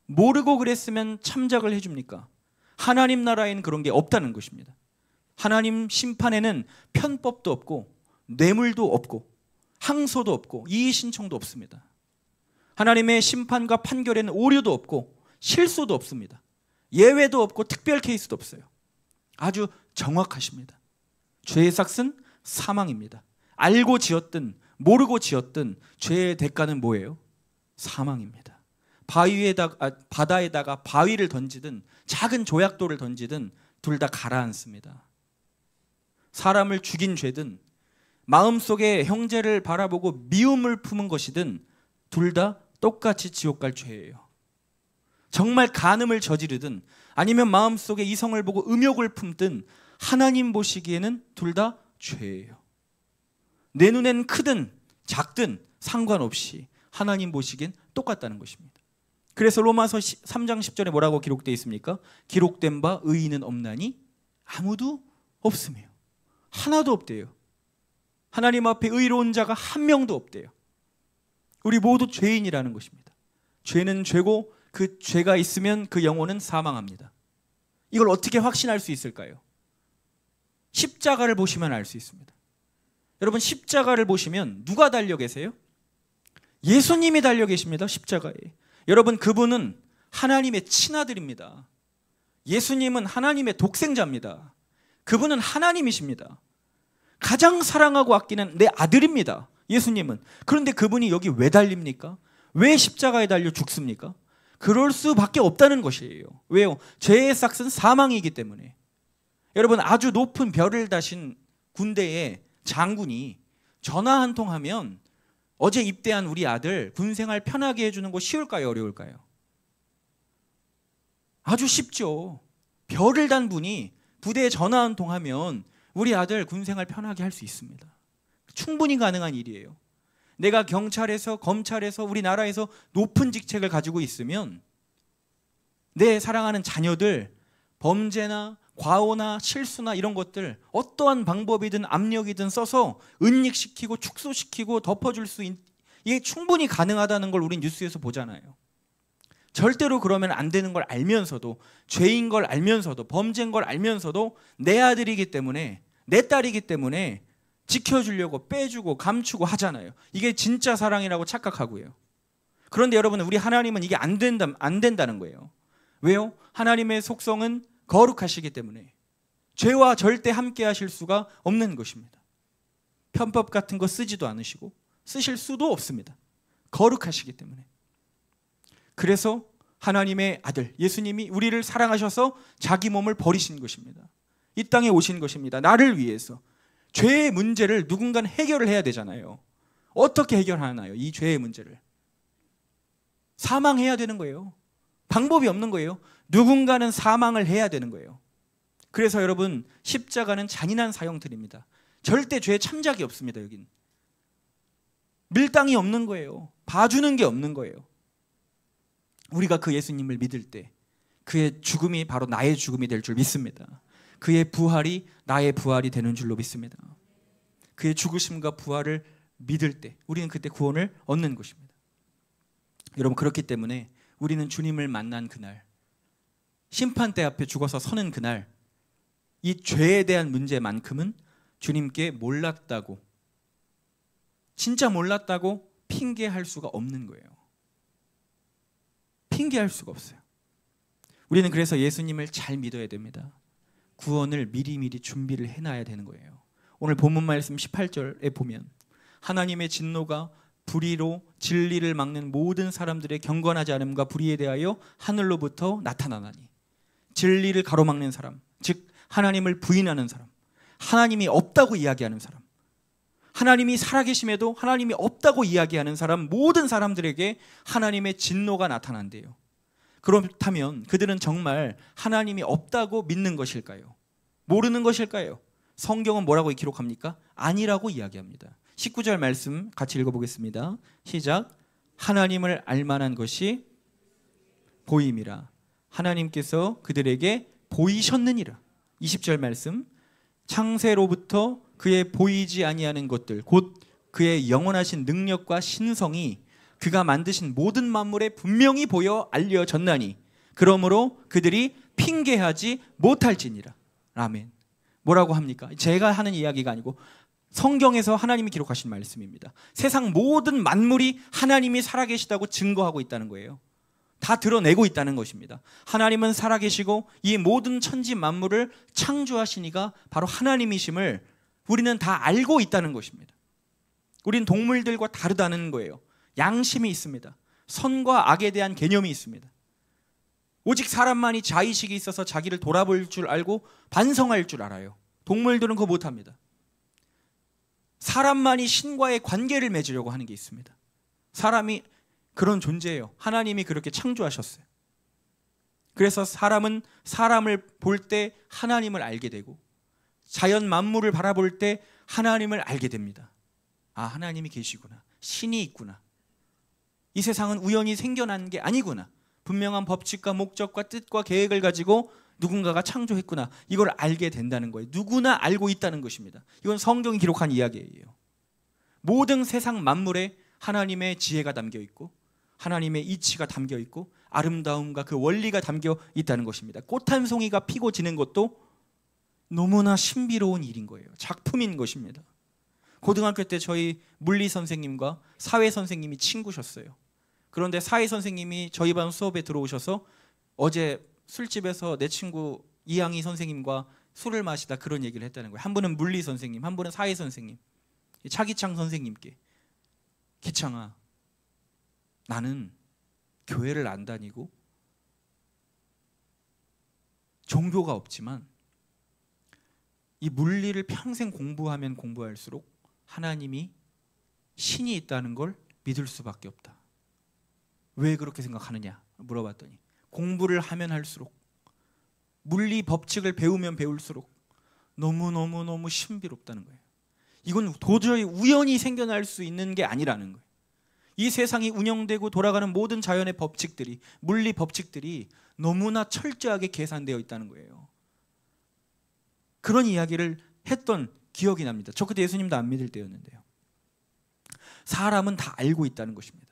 모르고 그랬으면 참작을 해줍니까? 하나님 나라에는 그런 게 없다는 것입니다. 하나님 심판에는 편법도 없고 뇌물도 없고 항소도 없고 이의신청도 없습니다. 하나님의 심판과 판결에는 오류도 없고 실수도 없습니다. 예외도 없고 특별 케이스도 없어요. 아주 정확하십니다. 죄의 삭은 사망입니다. 알고 지었든 모르고 지었든 죄의 대가는 뭐예요? 사망입니다. 바다에다가 바위를 던지든 작은 조약돌을 던지든 둘 다 가라앉습니다. 사람을 죽인 죄든 마음속에 형제를 바라보고 미움을 품은 것이든 둘 다 똑같이 지옥 갈 죄예요. 정말 간음을 저지르든 아니면 마음속에 이성을 보고 음욕을 품든 하나님 보시기에는 둘 다 죄예요. 내 눈엔 크든 작든 상관없이 하나님 보시기엔 똑같다는 것입니다. 그래서 로마서 3장 10절에 뭐라고 기록되어 있습니까? 기록된 바 의인은 없나니 아무도 없으며. 하나도 없대요. 하나님 앞에 의로운 자가 한 명도 없대요. 우리 모두 죄인이라는 것입니다. 죄는 죄고 그 죄가 있으면 그 영혼은 사망합니다. 이걸 어떻게 확신할 수 있을까요? 십자가를 보시면 알 수 있습니다. 여러분, 십자가를 보시면 누가 달려 계세요? 예수님이 달려 계십니다. 십자가에. 여러분, 그분은 하나님의 친아들입니다. 예수님은 하나님의 독생자입니다. 그분은 하나님이십니다. 가장 사랑하고 아끼는 내 아들입니다. 예수님은. 그런데 그분이 여기 왜 달립니까? 왜 십자가에 달려 죽습니까? 그럴 수밖에 없다는 것이에요. 왜요? 죄의 삭은 사망이기 때문에. 여러분, 아주 높은 별을 다신 군대의 장군이 전화 한 통 하면 어제 입대한 우리 아들 군생활 편하게 해주는 거 쉬울까요? 어려울까요? 아주 쉽죠. 별을 단 분이 부대에 전화 한 통 하면 우리 아들 군생활 편하게 할 수 있습니다. 충분히 가능한 일이에요. 내가 경찰에서 검찰에서 우리나라에서 높은 직책을 가지고 있으면 내 사랑하는 자녀들 범죄나 과오나 실수나 이런 것들 어떠한 방법이든 압력이든 써서 은닉시키고 축소시키고 덮어줄 수 이게 충분히 가능하다는 걸 우리 뉴스에서 보잖아요. 절대로 그러면 안 되는 걸 알면서도, 죄인 걸 알면서도, 범죄인 걸 알면서도 내 아들이기 때문에, 내 딸이기 때문에 지켜주려고 빼주고 감추고 하잖아요. 이게 진짜 사랑이라고 착각하고요. 그런데 여러분, 우리 하나님은 이게 안 된다는 거예요. 왜요? 하나님의 속성은 거룩하시기 때문에 죄와 절대 함께 하실 수가 없는 것입니다. 편법 같은 거 쓰지도 않으시고 쓰실 수도 없습니다. 거룩하시기 때문에. 그래서 하나님의 아들 예수님이 우리를 사랑하셔서 자기 몸을 버리신 것입니다. 이 땅에 오신 것입니다. 나를 위해서. 죄의 문제를 누군가는 해결을 해야 되잖아요. 어떻게 해결하나요? 이 죄의 문제를. 사망해야 되는 거예요. 방법이 없는 거예요. 누군가는 사망을 해야 되는 거예요. 그래서 여러분, 십자가는 잔인한 사형틀입니다. 절대 죄에 참작이 없습니다. 여긴 밀당이 없는 거예요. 봐주는 게 없는 거예요. 우리가 그 예수님을 믿을 때 그의 죽음이 바로 나의 죽음이 될 줄 믿습니다. 그의 부활이 나의 부활이 되는 줄로 믿습니다. 그의 죽으심과 부활을 믿을 때 우리는 그때 구원을 얻는 것입니다. 여러분, 그렇기 때문에 우리는 주님을 만난 그날, 심판대 앞에 죽어서 서는 그날, 이 죄에 대한 문제만큼은 주님께 몰랐다고, 진짜 몰랐다고 핑계할 수가 없는 거예요. 핑계할 수가 없어요. 우리는 그래서 예수님을 잘 믿어야 됩니다. 구원을 미리미리 준비를 해놔야 되는 거예요. 오늘 본문 말씀 18절에 보면 하나님의 진노가 불의로 진리를 막는 모든 사람들의 경건하지 않음과 불의에 대하여 하늘로부터 나타나나니, 진리를 가로막는 사람, 즉 하나님을 부인하는 사람, 하나님이 없다고 이야기하는 사람, 하나님이 살아계심에도 하나님이 없다고 이야기하는 사람, 모든 사람들에게 하나님의 진노가 나타난대요. 그렇다면 그들은 정말 하나님이 없다고 믿는 것일까요? 모르는 것일까요? 성경은 뭐라고 기록합니까? 아니라고 이야기합니다. 19절 말씀 같이 읽어보겠습니다. 시작. 하나님을 알만한 것이 보임이라. 하나님께서 그들에게 보이셨느니라. 20절 말씀. 창세로부터 그의 보이지 아니하는 것들, 곧 그의 영원하신 능력과 신성이 그가 만드신 모든 만물에 분명히 보여 알려졌나니 그러므로 그들이 핑계하지 못할지니라. 아멘. 뭐라고 합니까? 제가 하는 이야기가 아니고 성경에서 하나님이 기록하신 말씀입니다. 세상 모든 만물이 하나님이 살아계시다고 증거하고 있다는 거예요. 다 드러내고 있다는 것입니다. 하나님은 살아계시고 이 모든 천지 만물을 창조하시니가 바로 하나님이심을 우리는 다 알고 있다는 것입니다. 우린 동물들과 다르다는 거예요. 양심이 있습니다. 선과 악에 대한 개념이 있습니다. 오직 사람만이 자의식이 있어서 자기를 돌아볼 줄 알고 반성할 줄 알아요. 동물들은 그거 못합니다. 사람만이 신과의 관계를 맺으려고 하는 게 있습니다. 사람이 그런 존재예요. 하나님이 그렇게 창조하셨어요. 그래서 사람은 사람을 볼 때 하나님을 알게 되고 자연 만물을 바라볼 때 하나님을 알게 됩니다. 아, 하나님이 계시구나. 신이 있구나. 이 세상은 우연히 생겨난 게 아니구나. 분명한 법칙과 목적과 뜻과 계획을 가지고 누군가가 창조했구나. 이걸 알게 된다는 거예요. 누구나 알고 있다는 것입니다. 이건 성경이 기록한 이야기예요. 모든 세상 만물에 하나님의 지혜가 담겨 있고 하나님의 이치가 담겨 있고 아름다움과 그 원리가 담겨 있다는 것입니다. 꽃 한 송이가 피고 지는 것도 너무나 신비로운 일인 거예요. 작품인 것입니다. 고등학교 때 저희 물리 선생님과 사회 선생님이 친구셨어요. 그런데 사회 선생님이 저희 반 수업에 들어오셔서 어제 술집에서 내 친구 이양희 선생님과 술을 마시다 그런 얘기를 했다는 거예요. 한 분은 물리 선생님, 한 분은 사회 선생님. 차기창 선생님께, 기창아, 나는 교회를 안 다니고 종교가 없지만 이 물리를 평생 공부하면 공부할수록 하나님이 신이 있다는 걸 믿을 수밖에 없다. 왜 그렇게 생각하느냐 물어봤더니 공부를 하면 할수록 물리 법칙을 배우면 배울수록 너무너무 신비롭다는 거예요. 이건 도저히 우연히 생겨날 수 있는 게 아니라는 거예요. 이 세상이 운영되고 돌아가는 모든 자연의 법칙들이, 물리 법칙들이 너무나 철저하게 계산되어 있다는 거예요. 그런 이야기를 했던 기억이 납니다. 저 그때 예수님도 안 믿을 때였는데요. 사람은 다 알고 있다는 것입니다.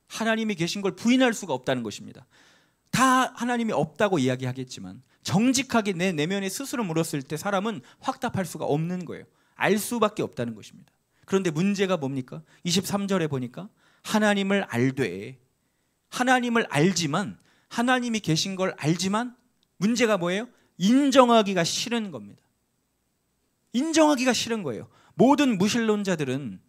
하나님이 계신 걸 부인할 수가 없다는 것입니다. 다 하나님이 없다고 이야기하겠지만 정직하게 내 내면에 스스로 물었을 때 사람은 확답할 수가 없는 거예요. 알 수밖에 없다는 것입니다. 그런데 문제가 뭡니까? 23절에 보니까 하나님을 알되, 하나님을 알지만, 하나님이 계신 걸 알지만 문제가 뭐예요? 인정하기가 싫은 겁니다. 인정하기가 싫은 거예요. 모든 무신론자들은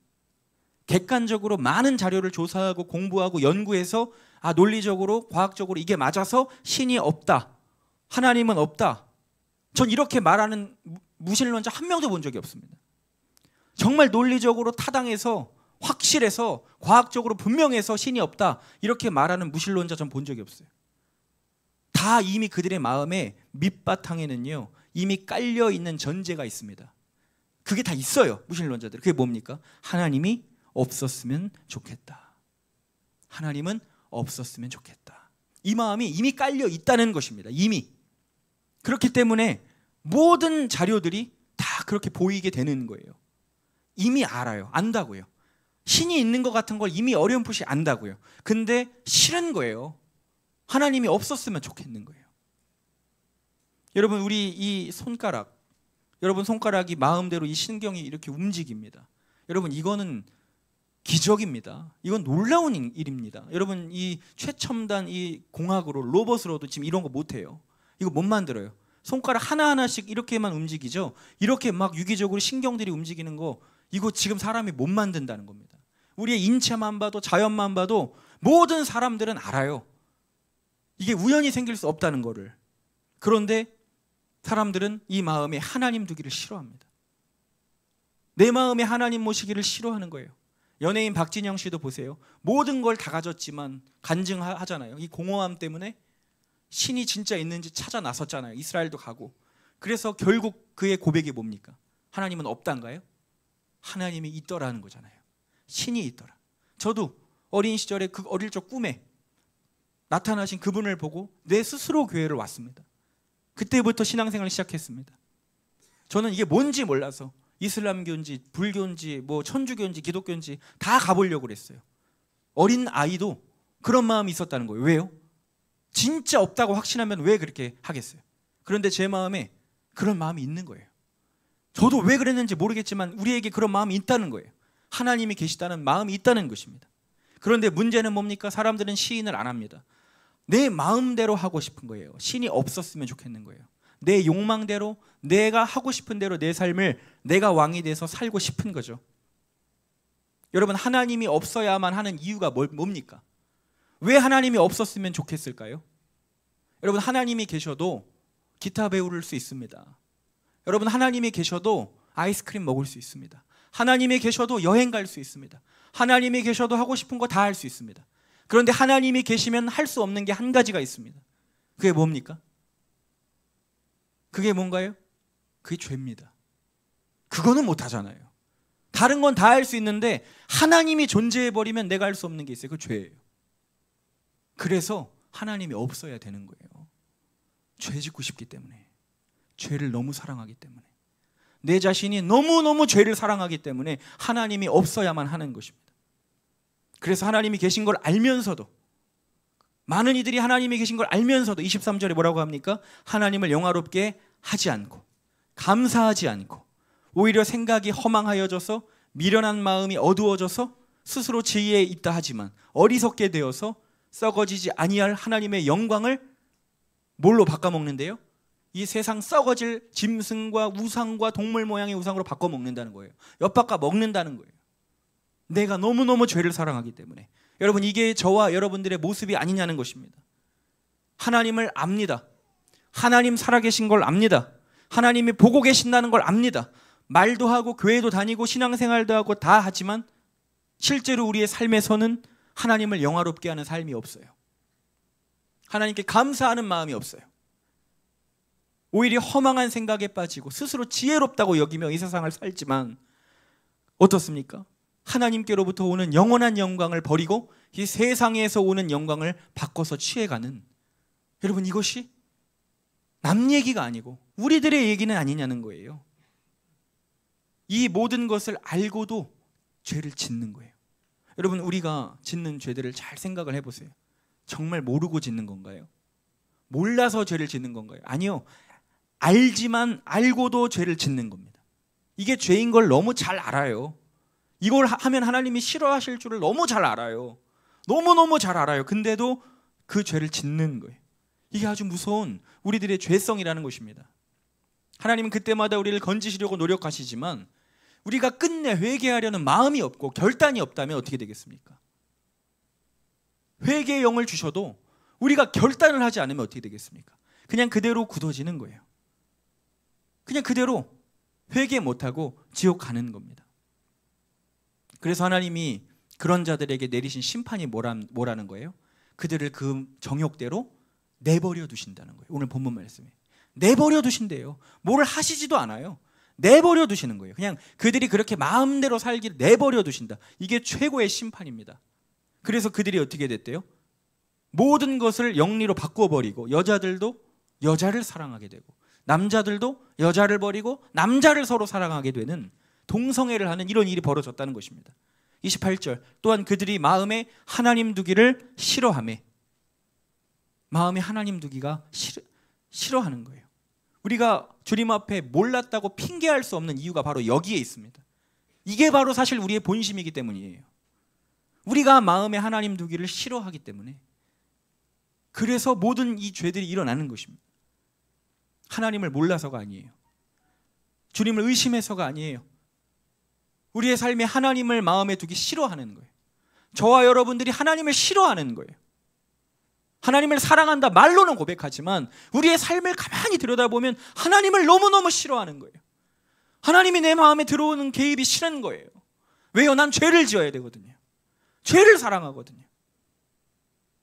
객관적으로 많은 자료를 조사하고 공부하고 연구해서 논리적으로 과학적으로 이게 맞아서 신이 없다, 하나님은 없다, 전 이렇게 말하는 무신론자 한 명도 본 적이 없습니다. 정말 논리적으로 타당해서 확실해서 과학적으로 분명해서 신이 없다 이렇게 말하는 무신론자 전 본 적이 없어요. 다 이미 그들의 마음에 밑바탕에는요 이미 깔려있는 전제가 있습니다. 그게 다 있어요. 무신론자들. 그게 뭡니까? 하나님이 없었으면 좋겠다. 하나님은 없었으면 좋겠다. 이 마음이 이미 깔려 있다는 것입니다. 이미. 그렇기 때문에 모든 자료들이 다 그렇게 보이게 되는 거예요. 이미 알아요. 안다고요. 신이 있는 것 같은 걸 이미 어렴풋이 안다고요. 근데 싫은 거예요. 하나님이 없었으면 좋겠는 거예요. 여러분, 우리 이 손가락, 여러분 손가락이 마음대로 이 신경이 이렇게 움직입니다. 여러분, 이거는 기적입니다. 이건 놀라운 일입니다. 여러분, 이 최첨단 이 공학으로, 로봇으로도 지금 이런 거 못해요. 이거 못 만들어요. 손가락 하나하나씩 이렇게만 움직이죠. 이렇게 막 유기적으로 신경들이 움직이는 거, 이거 지금 사람이 못 만든다는 겁니다. 우리의 인체만 봐도, 자연만 봐도 모든 사람들은 알아요. 이게 우연히 생길 수 없다는 거를. 그런데 사람들은 이 마음에 하나님 두기를 싫어합니다. 내 마음에 하나님 모시기를 싫어하는 거예요. 연예인 박진영 씨도 보세요. 모든 걸 다 가졌지만 간증하잖아요. 이 공허함 때문에 신이 진짜 있는지 찾아 나섰잖아요. 이스라엘도 가고. 그래서 결국 그의 고백이 뭡니까? 하나님은 없단가요? 하나님이 있더라는 거잖아요. 신이 있더라. 저도 어린 시절에 그 어릴 적 꿈에 나타나신 그분을 보고 내 스스로 교회를 왔습니다. 그때부터 신앙생활을 시작했습니다. 저는 이게 뭔지 몰라서 이슬람교인지 불교인지 뭐 천주교인지 기독교인지 다 가보려고 그랬어요. 어린 아이도 그런 마음이 있었다는 거예요. 왜요? 진짜 없다고 확신하면 왜 그렇게 하겠어요? 그런데 제 마음에 그런 마음이 있는 거예요. 저도 왜 그랬는지 모르겠지만 우리에게 그런 마음이 있다는 거예요. 하나님이 계시다는 마음이 있다는 것입니다. 그런데 문제는 뭡니까? 사람들은 시인을 안 합니다. 내 마음대로 하고 싶은 거예요. 신이 없었으면 좋겠는 거예요. 내 욕망대로, 내가 하고 싶은 대로 내 삶을 내가 왕이 돼서 살고 싶은 거죠. 여러분, 하나님이 없어야만 하는 이유가 뭡니까? 왜 하나님이 없었으면 좋겠을까요? 여러분, 하나님이 계셔도 기타 배울 수 있습니다. 여러분, 하나님이 계셔도 아이스크림 먹을 수 있습니다. 하나님이 계셔도 여행 갈 수 있습니다. 하나님이 계셔도 하고 싶은 거 다 할 수 있습니다. 그런데 하나님이 계시면 할 수 없는 게 한 가지가 있습니다. 그게 뭡니까? 그게 뭔가요? 그게 죄입니다. 그거는 못 하잖아요. 다른 건 다 할 수 있는데 하나님이 존재해버리면 내가 할 수 없는 게 있어요. 그 죄예요. 그래서 하나님이 없어야 되는 거예요. 죄 짓고 싶기 때문에, 죄를 너무 사랑하기 때문에, 내 자신이 너무너무 죄를 사랑하기 때문에 하나님이 없어야만 하는 것입니다. 그래서 하나님이 계신 걸 알면서도, 많은 이들이 하나님이 계신 걸 알면서도 23절에 뭐라고 합니까? 하나님을 영화롭게 하지 않고 감사하지 않고 오히려 생각이 허망하여져서 미련한 마음이 어두워져서 스스로 지혜에 있다 하지만 어리석게 되어서 썩어지지 아니할 하나님의 영광을 뭘로 바꿔먹는데요? 이 세상 썩어질 짐승과 우상과 동물 모양의 우상으로 바꿔먹는다는 거예요. 엿바꿔 먹는다는 거예요. 내가 너무너무 죄를 사랑하기 때문에. 여러분, 이게 저와 여러분들의 모습이 아니냐는 것입니다. 하나님을 압니다. 하나님 살아계신 걸 압니다. 하나님이 보고 계신다는 걸 압니다. 말도 하고 교회도 다니고 신앙생활도 하고 다 하지만 실제로 우리의 삶에서는 하나님을 영화롭게 하는 삶이 없어요. 하나님께 감사하는 마음이 없어요. 오히려 허망한 생각에 빠지고 스스로 지혜롭다고 여기며 이 세상을 살지만 어떻습니까? 하나님께로부터 오는 영원한 영광을 버리고 이 세상에서 오는 영광을 바꿔서 취해가는, 여러분, 이것이 남 얘기가 아니고 우리들의 얘기는 아니냐는 거예요. 이 모든 것을 알고도 죄를 짓는 거예요. 여러분, 우리가 짓는 죄들을 잘 생각을 해보세요. 정말 모르고 짓는 건가요? 몰라서 죄를 짓는 건가요? 아니요. 알지만 알고도 죄를 짓는 겁니다. 이게 죄인 걸 너무 잘 알아요. 이걸 하면 하나님이 싫어하실 줄을 너무 잘 알아요. 너무너무 잘 알아요. 근데도 그 죄를 짓는 거예요. 이게 아주 무서운 우리들의 죄성이라는 것입니다. 하나님은 그때마다 우리를 건지시려고 노력하시지만 우리가 끝내 회개하려는 마음이 없고 결단이 없다면 어떻게 되겠습니까? 회개의 영을 주셔도 우리가 결단을 하지 않으면 어떻게 되겠습니까? 그냥 그대로 굳어지는 거예요. 그냥 그대로 회개 못하고 지옥 가는 겁니다. 그래서 하나님이 그런 자들에게 내리신 심판이 뭐라는 거예요? 그들을 그 정욕대로 내버려 두신다는 거예요. 오늘 본문 말씀에 내버려 두신대요. 뭘 하시지도 않아요. 내버려 두시는 거예요. 그냥 그들이 그렇게 마음대로 살기를 내버려 두신다. 이게 최고의 심판입니다. 그래서 그들이 어떻게 됐대요? 모든 것을 영리로 바꿔버리고 여자들도 여자를 사랑하게 되고 남자들도 여자를 버리고 남자를 서로 사랑하게 되는 동성애를 하는 이런 일이 벌어졌다는 것입니다. 28절 또한 그들이 마음에 하나님 두기를 싫어하며 마음에 하나님 두기가 싫어하는 거예요. 우리가 주님 앞에 몰랐다고 핑계할 수 없는 이유가 바로 여기에 있습니다. 이게 바로 사실 우리의 본심이기 때문이에요. 우리가 마음에 하나님 두기를 싫어하기 때문에 그래서 모든 이 죄들이 일어나는 것입니다. 하나님을 몰라서가 아니에요. 주님을 의심해서가 아니에요. 우리의 삶에 하나님을 마음에 두기 싫어하는 거예요. 저와 여러분들이 하나님을 싫어하는 거예요. 하나님을 사랑한다 말로는 고백하지만 우리의 삶을 가만히 들여다보면 하나님을 너무너무 싫어하는 거예요. 하나님이 내 마음에 들어오는 개입이 싫은 거예요. 왜요? 난 죄를 지어야 되거든요. 죄를 사랑하거든요.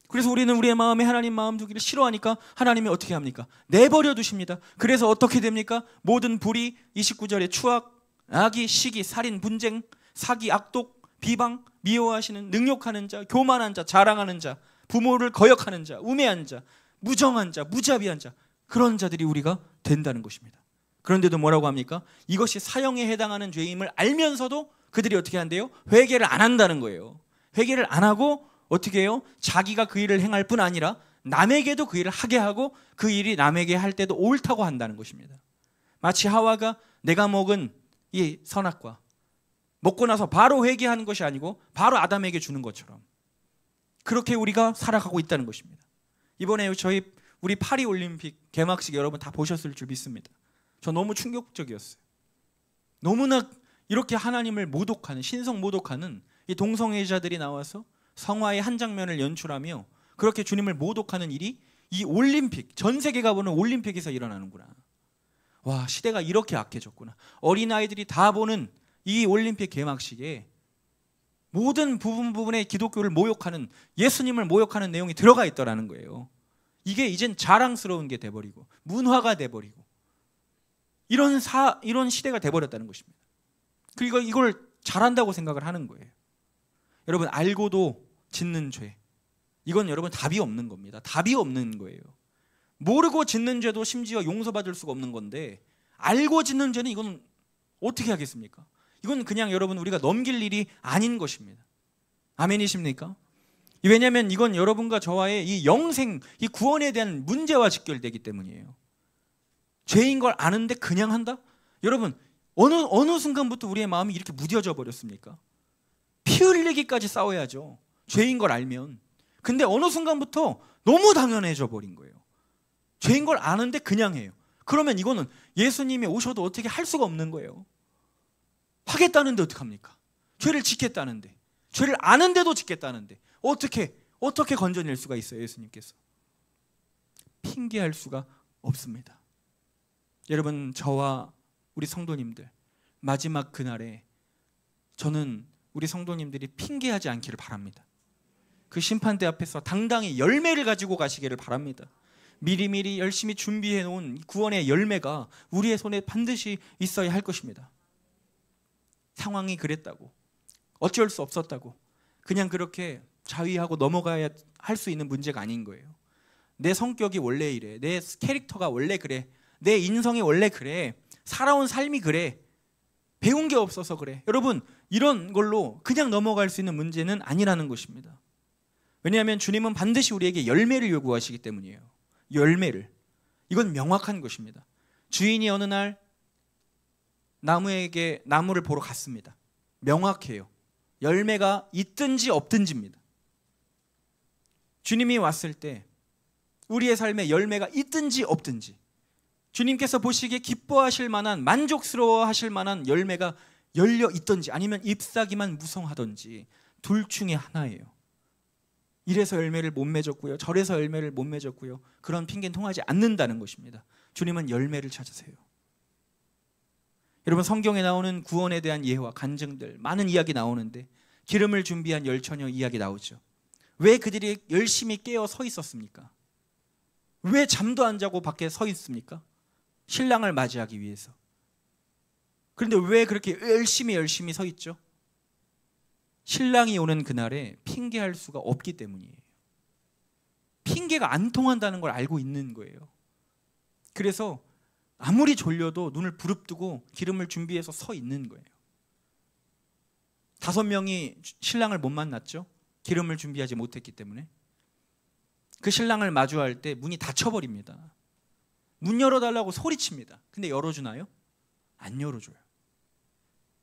그래서 우리는 우리의 마음에 하나님 마음 두기를 싫어하니까 하나님이 어떻게 합니까? 내버려 두십니다. 그래서 어떻게 됩니까? 모든 불의, 29절에 추악, 악의, 시기, 살인, 분쟁, 사기, 악독, 비방, 미워하시는, 능욕하는 자, 교만한 자, 자랑하는 자, 부모를 거역하는 자, 우매한 자, 무정한 자, 무자비한 자, 그런 자들이 우리가 된다는 것입니다. 그런데도 뭐라고 합니까? 이것이 사형에 해당하는 죄임을 알면서도 그들이 어떻게 한대요? 회개를 안 한다는 거예요. 회개를 안 하고 어떻게 해요? 자기가 그 일을 행할 뿐 아니라 남에게도 그 일을 하게 하고 그 일이 남에게 할 때도 옳다고 한다는 것입니다. 마치 하와가 내가 먹은 이 선악과 먹고 나서 바로 회개하는 것이 아니고 바로 아담에게 주는 것처럼 그렇게 우리가 살아가고 있다는 것입니다. 이번에 우리 파리올림픽 개막식 여러분 다 보셨을 줄 믿습니다. 저 너무 충격적이었어요. 너무나 이렇게 하나님을 모독하는, 신성 모독하는 이 동성애자들이 나와서 성화의 한 장면을 연출하며 그렇게 주님을 모독하는 일이 이 올림픽, 전 세계가 보는 올림픽에서 일어나는구나. 와, 시대가 이렇게 악해졌구나. 어린아이들이 다 보는 이 올림픽 개막식에 모든 부분에 기독교를 모욕하는, 예수님을 모욕하는 내용이 들어가 있더라는 거예요. 이게 이젠 자랑스러운 게 돼버리고 문화가 돼버리고 이런 시대가 돼버렸다는 것입니다. 그리고 이걸 잘한다고 생각을 하는 거예요. 여러분, 알고도 짓는 죄, 이건 여러분 답이 없는 겁니다. 답이 없는 거예요. 모르고 짓는 죄도 심지어 용서받을 수가 없는 건데 알고 짓는 죄는 이건 어떻게 하겠습니까? 이건 그냥 여러분 우리가 넘길 일이 아닌 것입니다. 아멘이십니까? 왜냐하면 이건 여러분과 저와의 이 영생, 이 구원에 대한 문제와 직결되기 때문이에요. 죄인 걸 아는데 그냥 한다? 여러분, 어느 순간부터 우리의 마음이 이렇게 무뎌져 버렸습니까? 피 흘리기까지 싸워야죠. 죄인 걸 알면. 근데 어느 순간부터 너무 당연해져 버린 거예요. 죄인 걸 아는데 그냥 해요. 그러면 이거는 예수님이 오셔도 어떻게 할 수가 없는 거예요. 하겠다는데 어떡합니까? 죄를 짓겠다는데, 죄를 아는데도 짓겠다는데 어떻게 건져낼 수가 있어요? 예수님께서 핑계할 수가 없습니다. 여러분, 저와 우리 성도님들 마지막 그날에 저는 우리 성도님들이 핑계하지 않기를 바랍니다. 그 심판대 앞에서 당당히 열매를 가지고 가시기를 바랍니다. 미리미리 열심히 준비해 놓은 구원의 열매가 우리의 손에 반드시 있어야 할 것입니다. 상황이 그랬다고, 어쩔 수 없었다고 그냥 그렇게 자위하고 넘어가야 할 수 있는 문제가 아닌 거예요. 내 성격이 원래 이래, 내 캐릭터가 원래 그래, 내 인성이 원래 그래, 살아온 삶이 그래, 배운 게 없어서 그래. 여러분, 이런 걸로 그냥 넘어갈 수 있는 문제는 아니라는 것입니다. 왜냐하면 주님은 반드시 우리에게 열매를 요구하시기 때문이에요. 열매를. 이건 명확한 것입니다. 주인이 어느 날 나무를 보러 갔습니다. 명확해요. 열매가 있든지 없든지입니다. 주님이 왔을 때 우리의 삶에 열매가 있든지 없든지, 주님께서 보시기에 기뻐하실 만한, 만족스러워 하실 만한 열매가 열려 있든지, 아니면 잎사귀만 무성하든지, 둘 중에 하나예요. 이래서 열매를 못 맺었고요, 저래서 열매를 못 맺었고요, 그런 핑계는 통하지 않는다는 것입니다. 주님은 열매를 찾으세요. 여러분, 성경에 나오는 구원에 대한 예와 간증들 많은 이야기 나오는데, 기름을 준비한 열 처녀 이야기 나오죠. 왜 그들이 열심히 깨어 서 있었습니까? 왜 잠도 안 자고 밖에 서 있습니까? 신랑을 맞이하기 위해서. 그런데 왜 그렇게 열심히 서 있죠? 신랑이 오는 그날에 핑계할 수가 없기 때문이에요. 핑계가 안 통한다는 걸 알고 있는 거예요. 그래서 아무리 졸려도 눈을 부릅뜨고 기름을 준비해서 서 있는 거예요. 5명이 신랑을 못 만났죠. 기름을 준비하지 못했기 때문에. 그 신랑을 마주할 때 문이 닫혀버립니다. 문 열어달라고 소리칩니다. 근데 열어주나요? 안 열어줘요.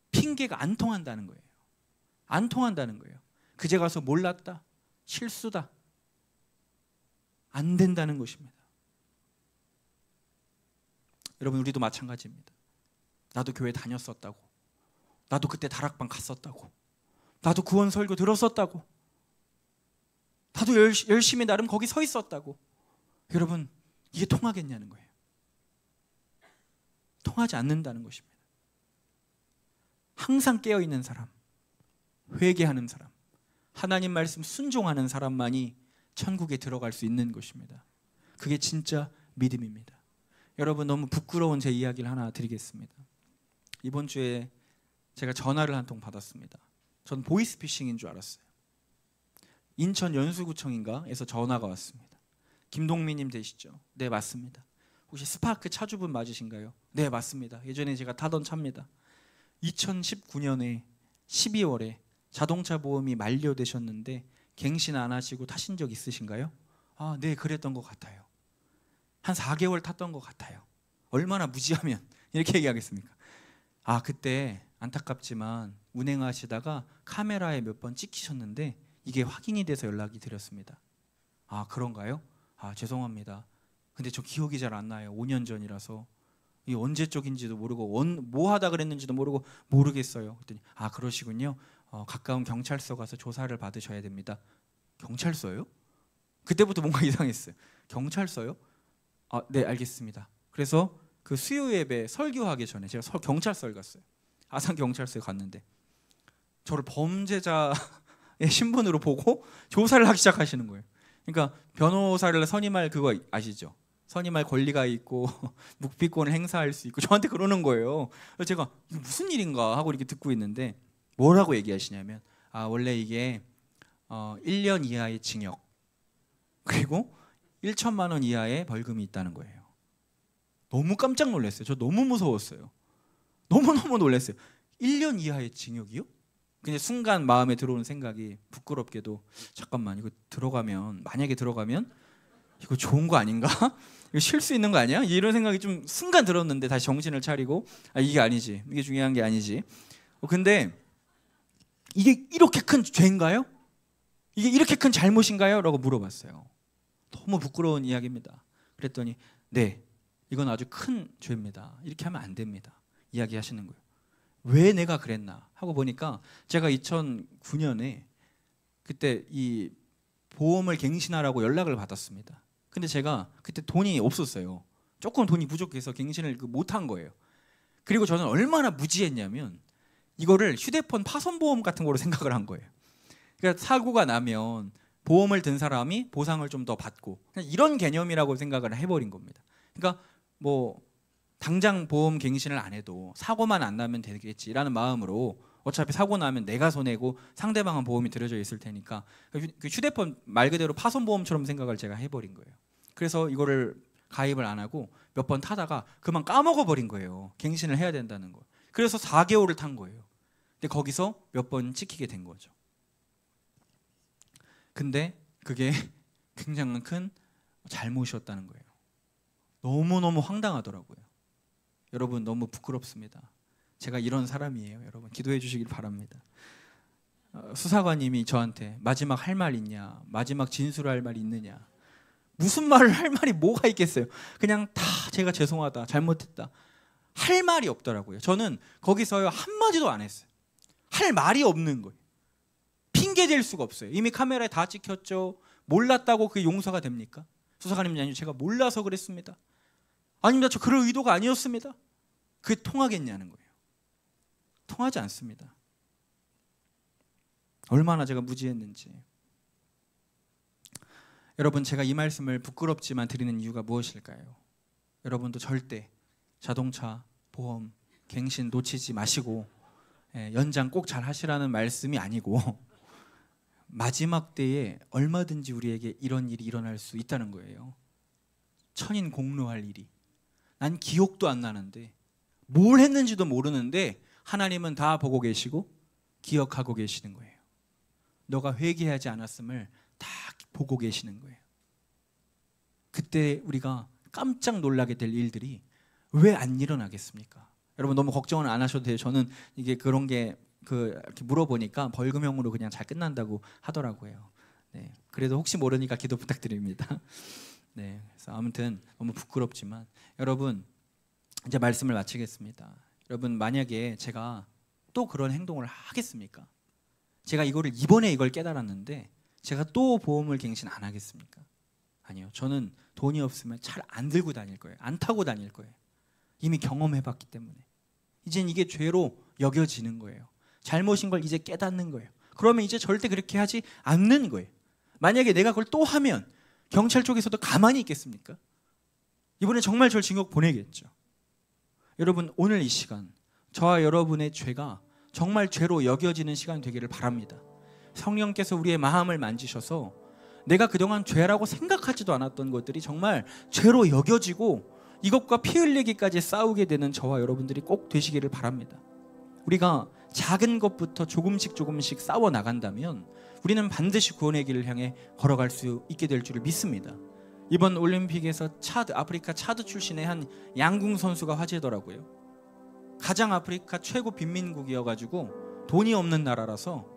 핑계가 안 통한다는 거예요. 안 통한다는 거예요. 그제 가서 몰랐다, 실수다, 안 된다는 것입니다. 여러분, 우리도 마찬가지입니다. 나도 교회 다녔었다고, 나도 그때 다락방 갔었다고, 나도 구원 설교 들었었다고, 나도 열심히 나름 거기 서 있었다고. 여러분, 이게 통하겠냐는 거예요. 통하지 않는다는 것입니다. 항상 깨어있는 사람, 회개하는 사람, 하나님 말씀 순종하는 사람만이 천국에 들어갈 수 있는 것입니다. 그게 진짜 믿음입니다. 여러분, 너무 부끄러운 제 이야기를 하나 드리겠습니다. 이번 주에 제가 전화를 한 통 받았습니다. 전 보이스피싱인 줄 알았어요. 인천 연수구청인가에서 전화가 왔습니다. 김동민님 되시죠? 네, 맞습니다. 혹시 스파크 차주분 맞으신가요? 네, 맞습니다. 예전에 제가 타던 차입니다. 2019년에 12월에 자동차 보험이 만료되셨는데 갱신 안 하시고 타신 적 있으신가요? 아, 네, 그랬던 것 같아요. 한 4개월 탔던 것 같아요. 얼마나 무지하면 이렇게 얘기하겠습니까? 아, 그때 안타깝지만 운행하시다가 카메라에 몇 번 찍히셨는데 이게 확인이 돼서 연락이 드렸습니다. 아, 그런가요? 아, 죄송합니다. 근데 저 기억이 잘 안 나요. 5년 전이라서. 이게 언제 쪽인지도 모르고 뭐 하다 그랬는지도 모르겠어요. 그랬더니 아, 그러시군요. 가까운 경찰서 가서 조사를 받으셔야 됩니다. 경찰서요? 그때부터 뭔가 이상했어요. 경찰서요? 아, 네, 알겠습니다. 그래서 그 수요 예배 설교하기 전에 제가 경찰서에 갔어요. 아산 경찰서에 갔는데 저를 범죄자의 신분으로 보고 조사를 하기 시작하시는 거예요. 그러니까 변호사를 선임할 그거 아시죠? 선임할 권리가 있고 묵비권을 행사할 수 있고 저한테 그러는 거예요. 그래서 제가 이게 무슨 일인가 하고 이렇게 듣고 있는데 뭐라고 얘기하시냐면 아, 원래 이게 1년 이하의 징역 그리고 1천만 원 이하의 벌금이 있다는 거예요. 너무 깜짝 놀랐어요. 저 너무 무서웠어요. 너무너무 놀랐어요. 1년 이하의 징역이요? 근데 순간 마음에 들어오는 생각이 부끄럽게도 잠깐만, 이거 만약에 들어가면 이거 좋은 거 아닌가? 이거 쉴 수 있는 거 아니야? 이런 생각이 좀 순간 들었는데 다시 정신을 차리고 아, 이게 아니지. 이게 중요한 게 아니지. 근데 이게 이렇게 큰 죄인가요? 이게 이렇게 큰 잘못인가요? 라고 물어봤어요. 너무 부끄러운 이야기입니다. 그랬더니 네, 이건 아주 큰 죄입니다. 이렇게 하면 안 됩니다. 이야기하시는 거예요. 왜 내가 그랬나 하고 보니까 제가 2009년에 그때 이 보험을 갱신하라고 연락을 받았습니다. 근데 제가 그때 돈이 없었어요. 조금 돈이 부족해서 갱신을 못한 거예요. 그리고 저는 얼마나 무지했냐면 이거를 휴대폰 파손보험 같은 거로 생각을 한 거예요. 그러니까 사고가 나면 보험을 든 사람이 보상을 좀 더 받고 이런 개념이라고 생각을 해버린 겁니다. 그러니까 뭐 당장 보험 갱신을 안 해도 사고만 안 나면 되겠지라는 마음으로 어차피 사고 나면 내가 손해고 상대방은 보험이 들어져 있을 테니까 그 휴대폰 말 그대로 파손보험처럼 생각을 제가 해버린 거예요. 그래서 이거를 가입을 안 하고 몇 번 타다가 그만 까먹어버린 거예요. 갱신을 해야 된다는 거. 그래서 4개월을 탄 거예요. 근데 거기서 몇 번 찍히게 된 거죠. 근데 그게 굉장히 큰 잘못이었다는 거예요. 너무너무 황당하더라고요. 여러분, 너무 부끄럽습니다. 제가 이런 사람이에요. 여러분, 기도해 주시길 바랍니다. 수사관님이 저한테 마지막 할 말 있냐, 마지막 진술할 말 있느냐, 무슨 말을 할 말이 뭐가 있겠어요. 그냥 다 제가 죄송하다, 잘못했다, 할 말이 없더라고요. 저는 거기서요 한마디도 안 했어요. 할 말이 없는 거예요. 핑계 댈 수가 없어요. 이미 카메라에 다 찍혔죠. 몰랐다고 그게 용서가 됩니까? 수사관님이 아니요, 제가 몰라서 그랬습니다. 아닙니다, 저 그럴 의도가 아니었습니다. 그게 통하겠냐는 거예요. 통하지 않습니다. 얼마나 제가 무지했는지. 여러분, 제가 이 말씀을 부끄럽지만 드리는 이유가 무엇일까요? 여러분도 절대 자동차, 보험, 갱신 놓치지 마시고 연장 꼭 잘 하시라는 말씀이 아니고 마지막 때에 얼마든지 우리에게 이런 일이 일어날 수 있다는 거예요. 천인공노할 일이. 난 기억도 안 나는데, 뭘 했는지도 모르는데 하나님은 다 보고 계시고 기억하고 계시는 거예요. 너가 회개하지 않았음을 다 보고 계시는 거예요. 그때 우리가 깜짝 놀라게 될 일들이 왜 안 일어나겠습니까? 여러분, 너무 걱정은 안 하셔도 돼요. 저는 이게 그런 게 이렇게 물어보니까 벌금형으로 그냥 잘 끝난다고 하더라고요. 네, 그래도 혹시 모르니까 기도 부탁드립니다. 네, 그래서 아무튼 너무 부끄럽지만 여러분, 이제 말씀을 마치겠습니다. 여러분, 만약에 제가 또 그런 행동을 하겠습니까? 제가 이번에 이걸 깨달았는데 제가 또 보험을 갱신 안 하겠습니까? 아니요. 저는 돈이 없으면 차를 안 들고 다닐 거예요. 안 타고 다닐 거예요. 이미 경험해봤기 때문에. 이젠 이게 죄로 여겨지는 거예요. 잘못인 걸 이제 깨닫는 거예요. 그러면 이제 절대 그렇게 하지 않는 거예요. 만약에 내가 그걸 또 하면 경찰 쪽에서도 가만히 있겠습니까? 이번에 정말 저를 징역 보내겠죠. 여러분, 오늘 이 시간 저와 여러분의 죄가 정말 죄로 여겨지는 시간이 되기를 바랍니다. 성령께서 우리의 마음을 만지셔서 내가 그동안 죄라고 생각하지도 않았던 것들이 정말 죄로 여겨지고 이것과 피 흘리기까지 싸우게 되는 저와 여러분들이 꼭 되시기를 바랍니다. 우리가 작은 것부터 조금씩 싸워 나간다면 우리는 반드시 구원의 길을 향해 걸어갈 수 있게 될 줄을 믿습니다. 이번 올림픽에서 아프리카 차드 출신의 한 양궁 선수가 화제더라고요. 가장 아프리카 최고 빈민국이어가지고 돈이 없는 나라라서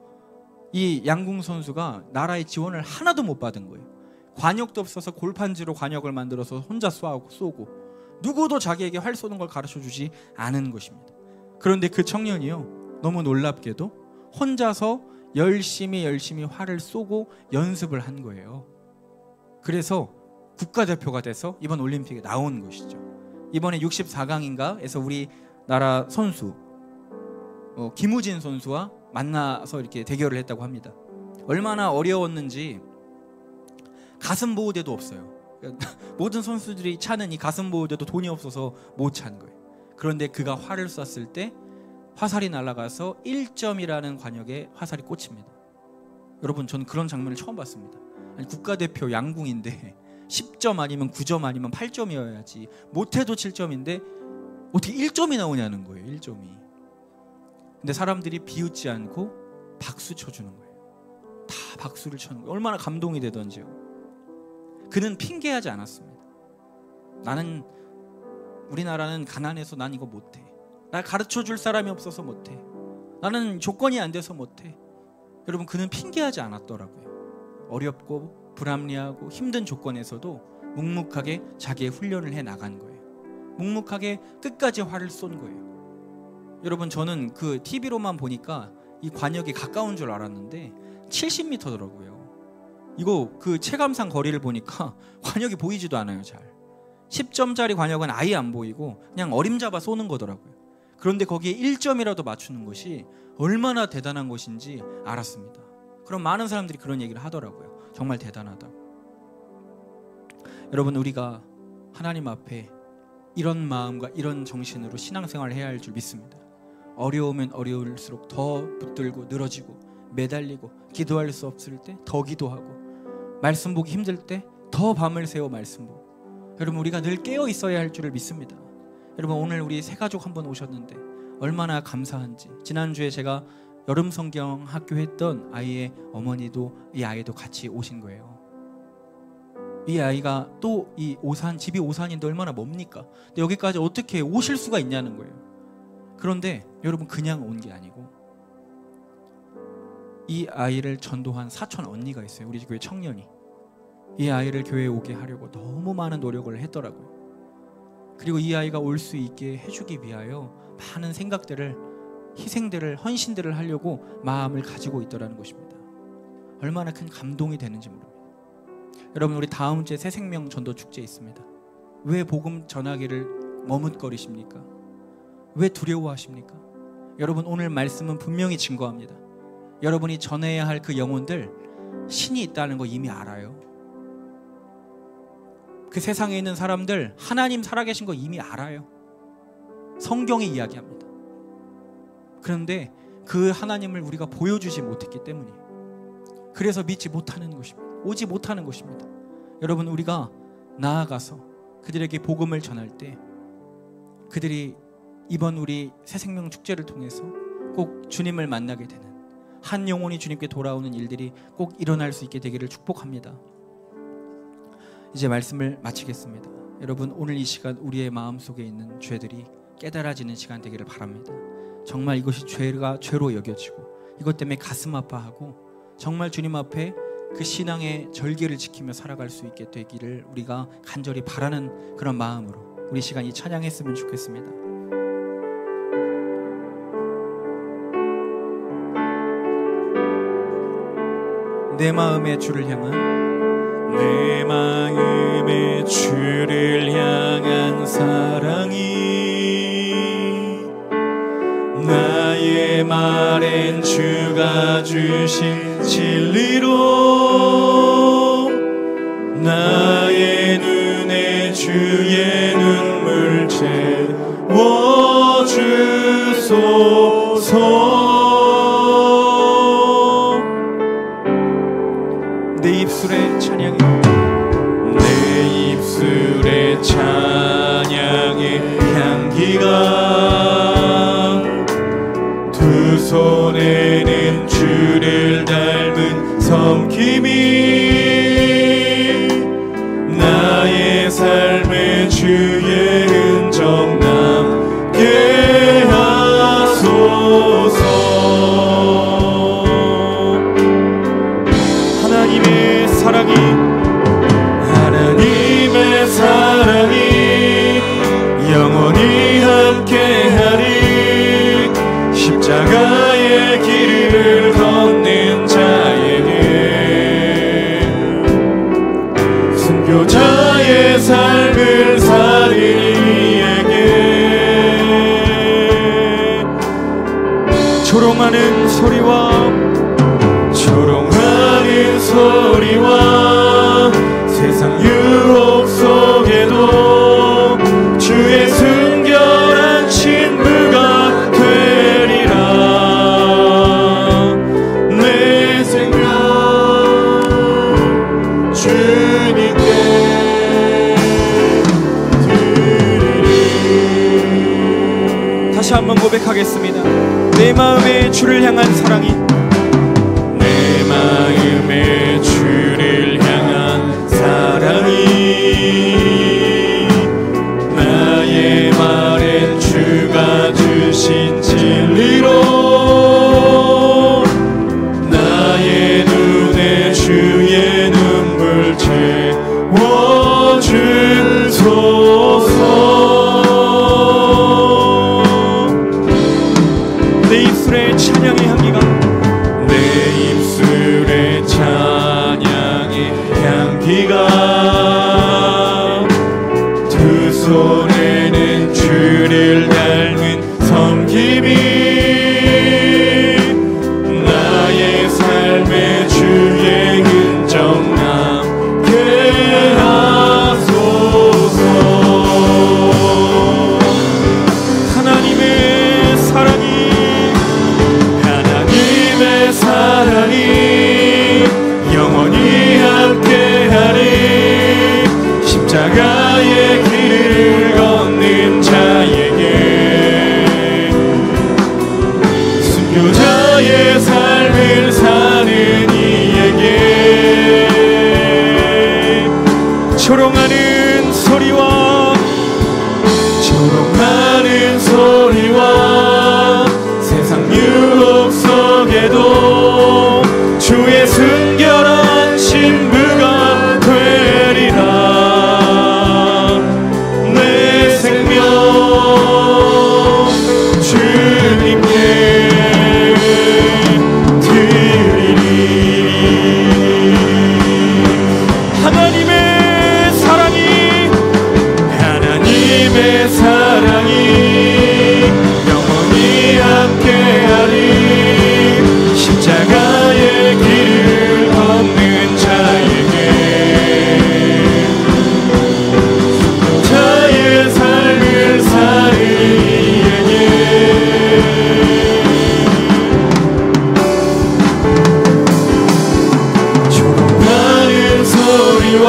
이 양궁 선수가 나라의 지원을 하나도 못 받은 거예요. 관역도 없어서 골판지로 관역을 만들어서 혼자 쏘고 누구도 자기에게 활 쏘는 걸 가르쳐주지 않은 것입니다. 그런데 그 청년이요, 너무 놀랍게도 혼자서 열심히 활을 쏘고 연습을 한 거예요. 그래서 국가대표가 돼서 이번 올림픽에 나온 것이죠. 이번에 64강인가에서 우리나라 선수 김우진 선수와 만나서 이렇게 대결을 했다고 합니다. 얼마나 어려웠는지 가슴 보호대도 없어요. 모든 선수들이 차는 이 가슴 보호대도 돈이 없어서 못 찬 거예요. 그런데 그가 활을 쐈을 때 화살이 날아가서 1점이라는 관역에 화살이 꽂힙니다. 여러분, 저는 그런 장면을 처음 봤습니다. 아니, 국가대표 양궁인데 10점 아니면 9점 아니면 8점이어야지 못해도 7점인데 어떻게 1점이 나오냐는 거예요. 1점이. 근데 사람들이 비웃지 않고 박수 쳐주는 거예요. 다 박수를 쳐는 거예요. 얼마나 감동이 되던지요. 그는 핑계하지 않았습니다. 우리나라는 가난해서 난 이거 못해. 날 가르쳐줄 사람이 없어서 못해. 나는 조건이 안 돼서 못해. 여러분, 그는 핑계하지 않았더라고요. 어렵고 불합리하고 힘든 조건에서도 묵묵하게 자기의 훈련을 해 나간 거예요. 묵묵하게 끝까지 활을 쏜 거예요. 여러분, 저는 그 TV로만 보니까 이 관역이 가까운 줄 알았는데 70m더라고요. 이거 그 체감상 거리를 보니까 관역이 보이지도 않아요. 잘 10점짜리 관역은 아예 안 보이고 그냥 어림잡아 쏘는 거더라고요. 그런데 거기에 1점이라도 맞추는 것이 얼마나 대단한 것인지 알았습니다. 그럼 많은 사람들이 그런 얘기를 하더라고요. 정말 대단하다고. 여러분, 우리가 하나님 앞에 이런 마음과 이런 정신으로 신앙생활을 해야 할 줄 믿습니다. 어려우면 어려울수록 더 붙들고 늘어지고 매달리고, 기도할 수 없을 때 더 기도하고, 말씀 보기 힘들 때 더 밤을 새워 말씀 보고. 여러분, 우리가 늘 깨어 있어야 할 줄을 믿습니다. 여러분, 오늘 우리 세 가족 한번 오셨는데 얼마나 감사한지. 지난주에 제가 여름 성경 학교 했던 아이의 어머니도 이 아이도 같이 오신 거예요. 이 아이가 또 이 오산, 집이 오산인데 얼마나 멉니까? 근데 여기까지 어떻게 오실 수가 있냐는 거예요. 그런데 여러분, 그냥 온 게 아니고 이 아이를 전도한 사촌 언니가 있어요. 우리 교회 청년이. 이 아이를 교회에 오게 하려고 너무 많은 노력을 했더라고요. 그리고 이 아이가 올 수 있게 해주기 위하여 많은 생각들을, 희생들을, 헌신들을 하려고 마음을 가지고 있더라는 것입니다. 얼마나 큰 감동이 되는지 모릅니다. 여러분, 우리 다음 주에 새생명 전도 축제 있습니다. 왜 복음 전하기를 머뭇거리십니까? 왜 두려워하십니까? 여러분, 오늘 말씀은 분명히 증거합니다. 여러분이 전해야 할 그 영혼들, 신이 있다는 거 이미 알아요. 그 세상에 있는 사람들, 하나님 살아계신 거 이미 알아요. 성경이 이야기합니다. 그런데 그 하나님을 우리가 보여주지 못했기 때문이에요. 그래서 믿지 못하는 것입니다. 오지 못하는 것입니다. 여러분, 우리가 나아가서 그들에게 복음을 전할 때 그들이 이번 우리 새생명 축제를 통해서 꼭 주님을 만나게 되는, 한 영혼이 주님께 돌아오는 일들이 꼭 일어날 수 있게 되기를 축복합니다. 이제 말씀을 마치겠습니다. 여러분, 오늘 이 시간 우리의 마음속에 있는 죄들이 깨달아지는 시간 되기를 바랍니다. 정말 이것이 죄가 죄로 여겨지고 이것 때문에 가슴 아파하고 정말 주님 앞에 그 신앙의 절개를 지키며 살아갈 수 있게 되기를 우리가 간절히 바라는 그런 마음으로 우리 시간 이 찬양했으면 좋겠습니다. 내 마음의 주를 향한, 내 마음의 주를 향한 사랑이 나의 말엔 주가 주신 진리로 나의 눈에 주의 눈물 채워주소서. 내 입술의 찬양이, 내 입술의 찬양의 향기가 두 손에는 주를 닮은 섬김이 나의 삶에 주의 흔적 남게 하소서. 하나님의 사랑이, 하나님의 사랑이 영원히 함께하리. 십자가의 길을 걷는 자에게, 순교자의 삶을 사는 이에게 조롱하는 소리와 세상 유혹 속에도 주의 순결한 친부가 되리라. 내 생명 주님께 드리리. 다시 한번 고백하겠습니다. 내 마음의 주를 향한 사랑이, 내 마음의 주를 향한 사랑이 나의 말엔 주가 주신 진리로 나의 눈에 주의 눈물 채워주소서. 내 입술의 찬양의 향기가, 내 입술의 찬양의 향기가 두 손에는 주를 닮은 섬김이 나의 삶에 주의 흔적 남게 하소서. 조롱하는 소리와 세상 유혹 속에도 주의 순결한 신부가 되리라. 내 생명 주님께 드리리. 하나님의 사랑이 영원히 함께하리. 십자가의 길을 걷는 자에게 자의 삶을 살리에게 조롱하는 소리와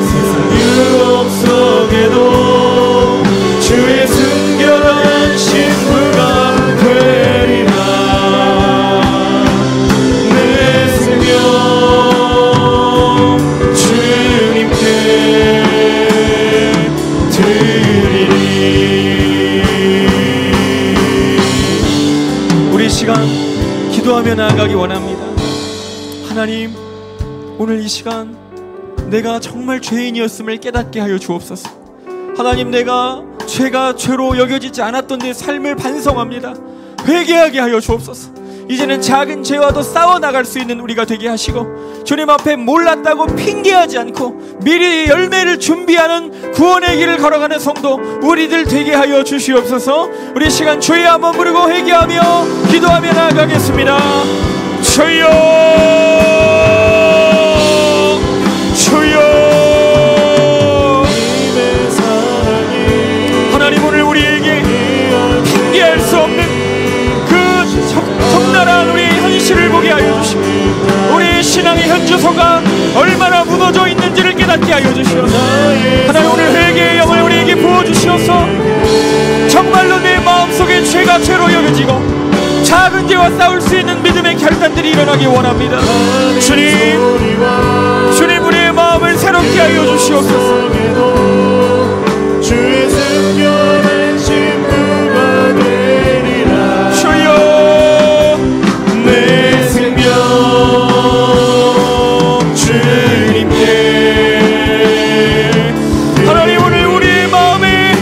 세상 유혹 속에도 주의 순결한 신부가 되리라. 내 생명 주님께 드리리. 우리 시간 기도하며 나아가기 원합니다. 하나님, 오늘 이 시간 내가 정말 죄인이었음을 깨닫게 하여 주옵소서. 하나님, 내가 죄가 죄로 여겨지지 않았던 내 삶을 반성합니다. 회개하게 하여 주옵소서. 이제는 작은 죄와도 싸워나갈 수 있는 우리가 되게 하시고, 주님 앞에 몰랐다고 핑계하지 않고 미리 열매를 준비하는 구원의 길을 걸어가는 성도 우리들 되게 하여 주시옵소서. 우리 시간 주의 한번 부르고 회개하며 기도하며 나아가겠습니다. 주여, 주여. 하나님, 오늘 우리에게 핑계할 수 없는 그 적나라한 우리의 현실을 보게 하여 주시고, 우리의 신앙의 현주소가 얼마나 무너져 있는지를 깨닫게 하여 주시옵소서. 하나님, 오늘 회개의 영을 우리에게 부어주시옵소서. 정말로 내 마음속에 죄가 죄로 여겨지고 작은 죄와 싸울 수 있는 믿음의 결단들이 일어나기 원합니다. 주님, 우리의 마음을 새롭게 하여 주시옵소서. 주의 순결한 신부가 되리라. 주여, 내 생명 주님께. 하나님, 오늘 우리의 마음에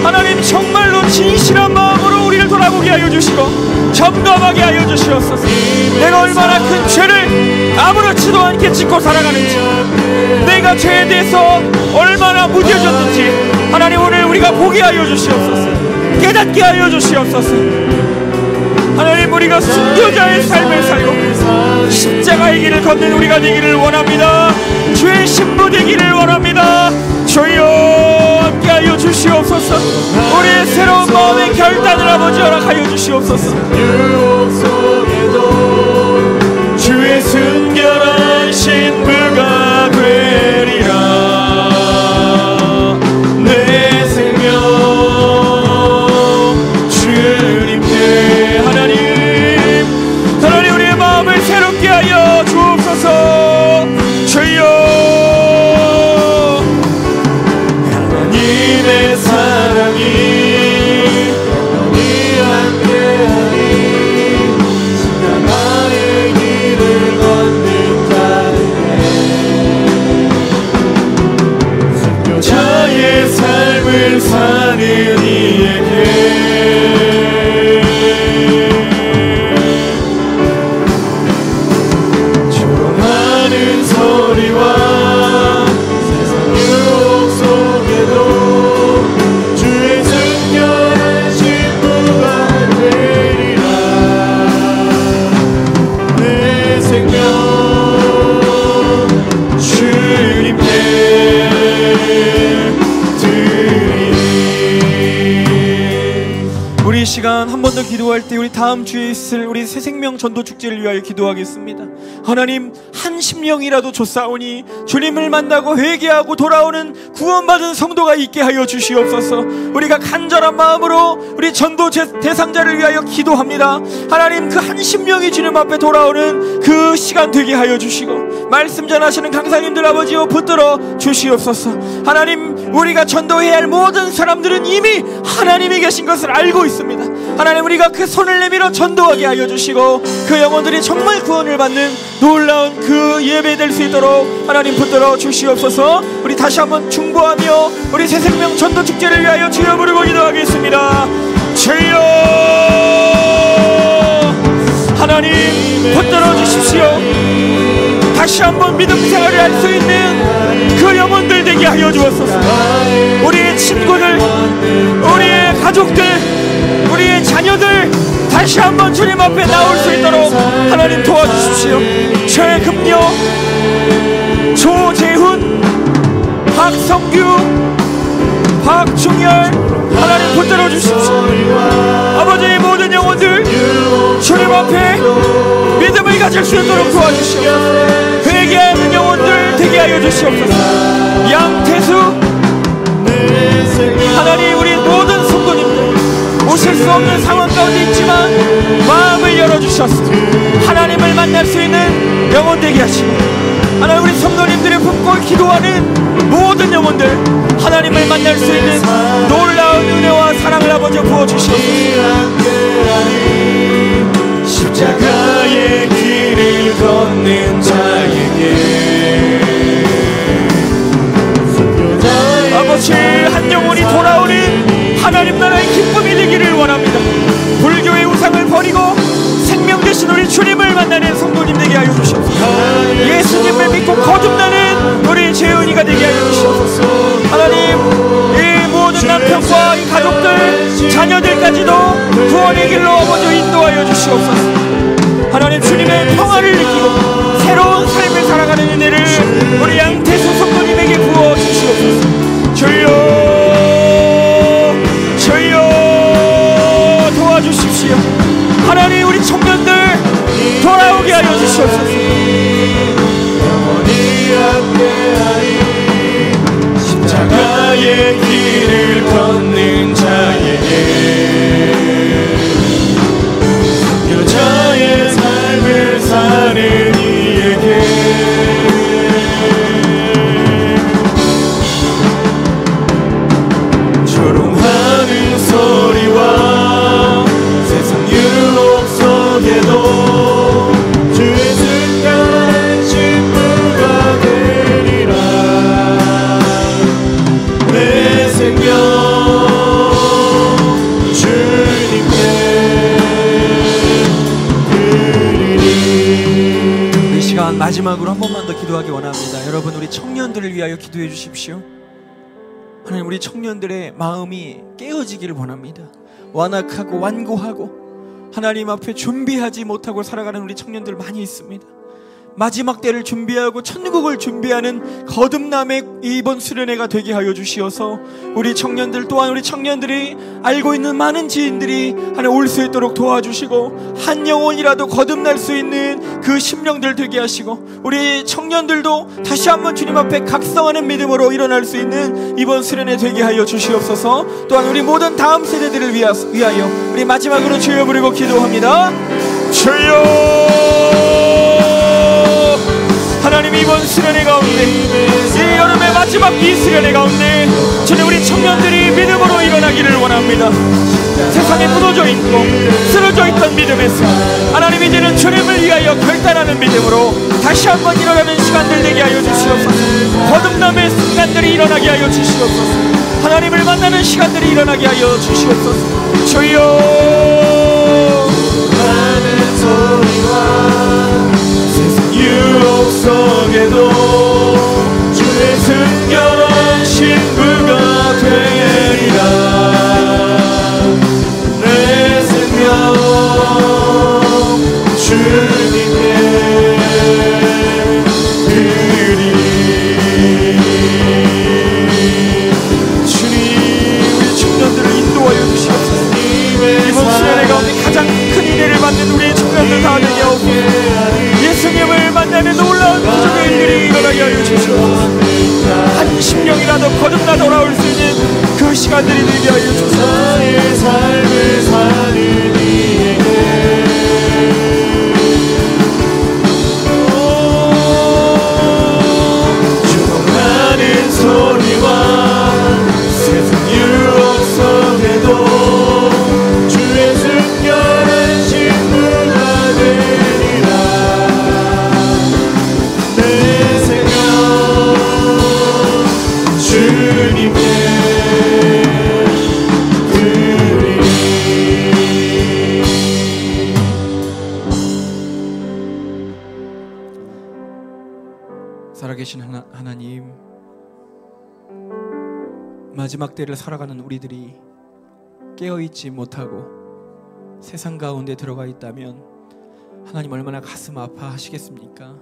하나님 정말로 진실한 마음으로 우리를 돌아보게 하여 주시고 점검하게 하여 주시옵소서. 내가 얼마나 큰 죄를 아무렇지도 않게 짓고 살아가는지, 내가 죄에 대해서 얼마나 무뎌졌는지 하나님, 오늘 우리가 보게 하여 주시옵소서. 깨닫게 하여 주시옵소서. 하나님, 우리가 순교자의 삶을 살고 십자가의 길을 걷는 우리가 되기를 원합니다. 주의 신부 되기를 원합니다. 주여, 함께하여 주시옵소서. 우리의 새로운 마음의 결단을 아버지 허락하여 주시옵소서. 유혹 속에도 주의 순결한 신부가 되리라. 내 생명 주님께. 하나님, 우리의 마음을 새롭게 하여 주옵소서. 주여, 하나님의 사랑이 영원히 함께하리. 기도할 때 우리 다음 주에 있을 우리 새생명 전도축제를 위하여 기도하겠습니다. 하나님, 한 심령이라도 줬사오니 주님을 만나고 회개하고 돌아오는 구원받은 성도가 있게 하여 주시옵소서. 우리가 간절한 마음으로 우리 전도 대상자를 위하여 기도합니다. 하나님, 그 한 심령이 주님 앞에 돌아오는 그 시간 되게 하여 주시고, 말씀 전하시는 강사님들 아버지여 붙들어 주시옵소서. 하나님, 우리가 전도해야 할 모든 사람들은 이미 하나님이 계신 것을 알고 있습니다. 하나님, 우리가 그 손을 내밀어 전도하게 하여 주시고 그 영혼들이 정말 구원을 받는 놀라운 그 예배 될 수 있도록 하나님 붙들어 주시옵소서. 우리 다시 한번 중보하며 우리 새생명 전도축제를 위하여 주여 부르고 기도하겠습니다. 주여, 하나님 붙들어 주십시오. 다시 한번 믿음 생활을 할 수 있는 그 영혼들 되게 하여 주옵소서. 우리의 친구들, 우리의 가족들, 우리의 자녀들 다시 한번 주님 앞에 나올 수 있도록 하나님 도와주십시오. 최금녀, 조재훈, 박성규, 박중열 하나님 붙들어 주십시오. 아버지의 모든 영혼들 주님 앞에 믿음을 가질 수 있도록 도와주시옵소서. 회개하는 영혼들 되게 하여 주시옵소서. 양태수, 하나님, 우리 모든 성도님들 오실 수 없는 상황 가운데 있지만 마음을 열어주셔서 하나님을 만날 수 있는 영혼 되게 하시고, 하나님, 우리 성도님들의 품고 기도하는 모든 영혼들 하나님을 만날 수 있는 놀라운 은혜와 사랑을 아버지 부어주시옵소서. 십자가의 길을 걷는 자에게 아버지, 한 영혼이 돌아오는 하나님 나라의 기쁨이 되기를 원합니다. 불교의 우상을 버리고 생명 되신 우리 주님을 만나는 성도님 되게 하여 주시옵소서. 예수님을 믿고 거듭나는 우리 재은이가 되게 하여 주시옵소서. 하나님, 이 모든 남편과 이 가족들, 자녀들까지도 구원의 길로 아버지 인도하여 주시옵소서. 하나님, 주님의 평화를 느끼고 새로운 삶을 살아가는 은혜를 우리 양태수 성도님에게 부어 주시옵소서. 주여, 주여 도와주십시오. 하나님, 우리 청년들 돌아오게 하여 주시옵소서. 십자가의 길을 걷는 자에게 여자의 삶을 사는 이에게 조롱하는 소리와 세상 유혹 속에도 주의 순간 신부가 되리라. 내 생명 주님께 드리리. 이 시간 마지막으로 한 번만 더 기도하기 원합니다. 여러분, 우리 청년들을 위하여 기도해 주십시오. 하나님, 우리 청년들의 마음이 깨어지기를 원합니다. 완악하고 완고하고 하나님 앞에 준비하지 못하고 살아가는 우리 청년들 많이 있습니다. 마지막 때를 준비하고 천국을 준비하는 거듭남의 이번 수련회가 되게 하여 주시어서 우리 청년들 또한 우리 청년들이 알고 있는 많은 지인들이 하나 올 수 있도록 도와주시고 한 영혼이라도 거듭날 수 있는 그 심령들 되게 하시고 우리 청년들도 다시 한번 주님 앞에 각성하는 믿음으로 일어날 수 있는 이번 수련회 되게 하여 주시옵소서. 또한 우리 모든 다음 세대들을 위하여 우리 마지막으로 주여 부르고 기도합니다. 주여, 하나님, 이번 수련회 가운데 이 여름의 마지막 이 수련회 가운데 주님, 우리 청년들이 믿음으로 일어나기를 원합니다. 세상에 무너져 있고 쓰러져 있던 믿음에서 하나님, 이제는 주님을 위하여 결단하는 믿음으로 다시 한번 일어나는 시간들 되게 하여 주시옵소서. 거듭남의 순간들이 일어나게 하여 주시옵소서. 하나님을 만나는 시간들이 일어나게 하여 주시옵소서. 주여, 많은 소리와 유혹 속에도 주의 순결한 신부가 되리라. 내 생명 주님께 드리리. 주님, 우리 청년들을 인도하여 주시옵소서. 이번 수련회 가운데 가장 거듭나 돌아올 수 있는 그 시간들이 되게 하여 주소서. 나의 삶을 사는 이에게 주목하는 소리와 세상 유혹 속에도 주의 순결한 신부가 되리라. 내 생명 주님께 드리리. 살아계신 하나님, 마지막 때를 살아가는 우리들이 깨어있지 못하고 세상 가운데 들어가 있다면 하나님 얼마나 가슴 아파하시겠습니까?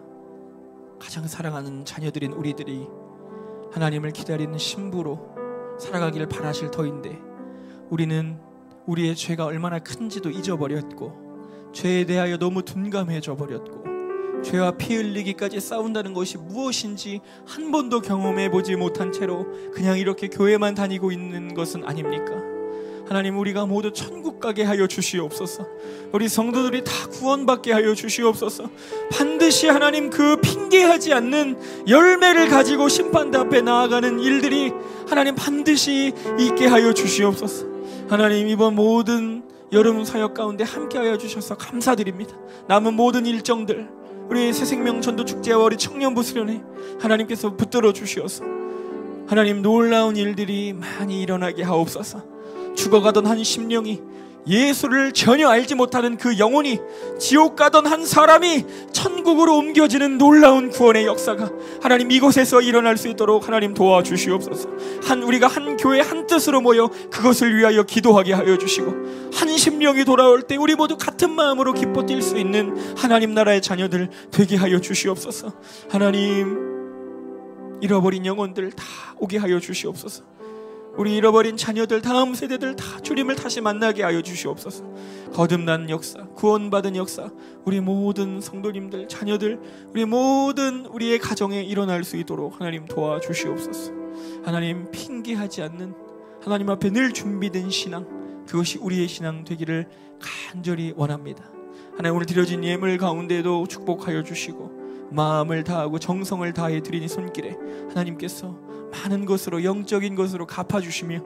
가장 사랑하는 자녀들인 우리들이 하나님을 기다리는 신부로 살아가기를 바라실 터인데 우리는 우리의 죄가 얼마나 큰지도 잊어버렸고 죄에 대하여 너무 둔감해져 버렸고 죄와 피 흘리기까지 싸운다는 것이 무엇인지 한 번도 경험해보지 못한 채로 그냥 이렇게 교회만 다니고 있는 것은 아닙니까? 하나님, 우리가 모두 천국 가게 하여 주시옵소서. 우리 성도들이 다 구원받게 하여 주시옵소서. 반드시 하나님 그 핑계하지 않는 열매를 가지고 심판대 앞에 나아가는 일들이 하나님 반드시 있게 하여 주시옵소서. 하나님, 이번 모든 여름 사역 가운데 함께 하여 주셔서 감사드립니다. 남은 모든 일정들, 우리 새생명 전도축제와 우리 청년부 수련회 하나님께서 붙들어 주시어서 하나님 놀라운 일들이 많이 일어나게 하옵소서. 죽어가던 한 심령이 예수를 전혀 알지 못하는 그 영혼이 지옥 가던 한 사람이 천국으로 옮겨지는 놀라운 구원의 역사가 하나님 이곳에서 일어날 수 있도록 하나님 도와주시옵소서. 우리가 한 교회 한 뜻으로 모여 그것을 위하여 기도하게 하여 주시고 한 심령이 돌아올 때 우리 모두 같은 마음으로 기뻐 뛸 수 있는 하나님 나라의 자녀들 되게 하여 주시옵소서. 하나님, 잃어버린 영혼들 다 오게 하여 주시옵소서. 우리 잃어버린 자녀들, 다음 세대들 다 주님을 다시 만나게 하여 주시옵소서. 거듭난 역사, 구원받은 역사, 우리 모든 성도님들, 자녀들, 우리 모든 우리의 가정에 일어날 수 있도록 하나님 도와주시옵소서. 하나님, 핑계하지 않는 하나님 앞에 늘 준비된 신앙, 그것이 우리의 신앙 되기를 간절히 원합니다. 하나님, 오늘 드려진 예물 가운데도 축복하여 주시고 마음을 다하고 정성을 다해 드리니 손길에 하나님께서 많은 것으로, 영적인 것으로 갚아주시며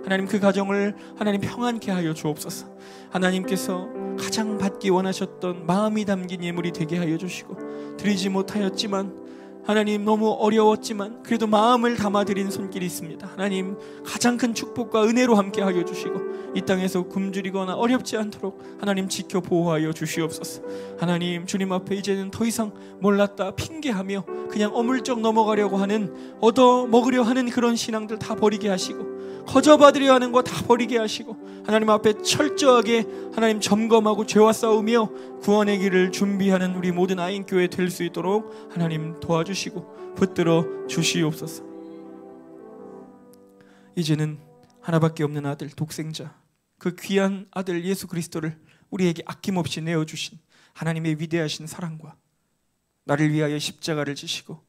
하나님 그 가정을 하나님 평안케 하여 주옵소서. 하나님께서 가장 받기 원하셨던 마음이 담긴 예물이 되게 하여 주시고 드리지 못하였지만 하나님 너무 어려웠지만 그래도 마음을 담아드린 손길이 있습니다. 하나님 가장 큰 축복과 은혜로 함께 하여 주시고 이 땅에서 굶주리거나 어렵지 않도록 하나님 지켜 보호하여 주시옵소서. 하나님, 주님 앞에 이제는 더 이상 몰랐다 핑계하며 그냥 어물쩍 넘어가려고 하는, 얻어 먹으려 하는 그런 신앙들 다 버리게 하시고 거저받으려 하는 거 다 버리게 하시고 하나님 앞에 철저하게 하나님 점검하고 죄와 싸우며 구원의 길을 준비하는 우리 모든 아인교회 될 수 있도록 하나님 도와주시고 붙들어 주시옵소서. 이제는 하나밖에 없는 아들, 독생자, 그 귀한 아들 예수 그리스도를 우리에게 아낌없이 내어주신 하나님의 위대하신 사랑과 나를 위하여 십자가를 지시고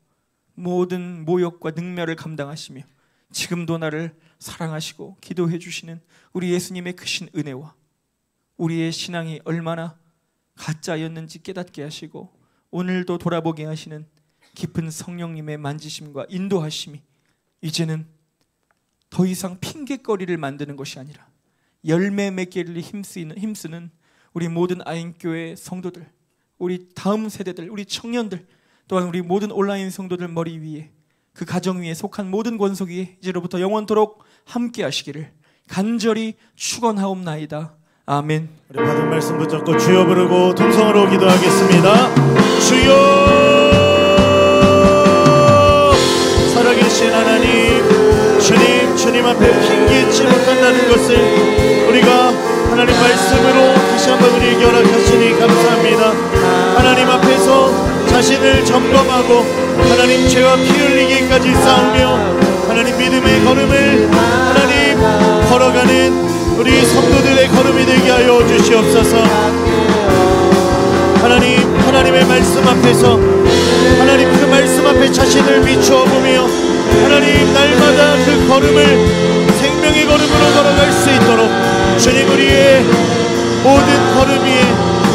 모든 모욕과 능멸을 감당하시며 지금도 나를 사랑하시고 기도해 주시는 우리 예수님의 크신 은혜와 우리의 신앙이 얼마나 가짜였는지 깨닫게 하시고 오늘도 돌아보게 하시는 깊은 성령님의 만지심과 인도하심이 이제는 더 이상 핑계거리를 만드는 것이 아니라 열매 맺기를 힘쓰는 우리 모든 아인교회 성도들, 우리 다음 세대들, 우리 청년들, 또한 우리 모든 온라인 성도들 머리 위에, 그 가정 위에 속한 모든 권속 위에 이제로부터 영원토록 함께 하시기를 간절히 축원하옵나이다. 아멘. 우리 받은 말씀 붙잡고 주여 부르고 통성으로 기도하겠습니다. 주여, 살아계신 하나님, 주님 앞에 핑계치 못한다는 것을 우리가 하나님 말씀으로 다시 한번 우리에게 허락하시니 감사합니다. 하나님 앞에서 자신을 점검하고 하나님 죄와 피 흘리기까지 싸우며 하나님 믿음의 걸음을 하나님 걸어가는 우리 성도들의 걸음이 되게 하여 주시옵소서. 하나님의 말씀 앞에서 하나님 그 말씀 앞에 자신을 비추어 보며 하나님 하나님 날마다 그 걸음을 생명의 걸음으로 걸어갈 수 있도록 주님 우리의 모든 걸음 위에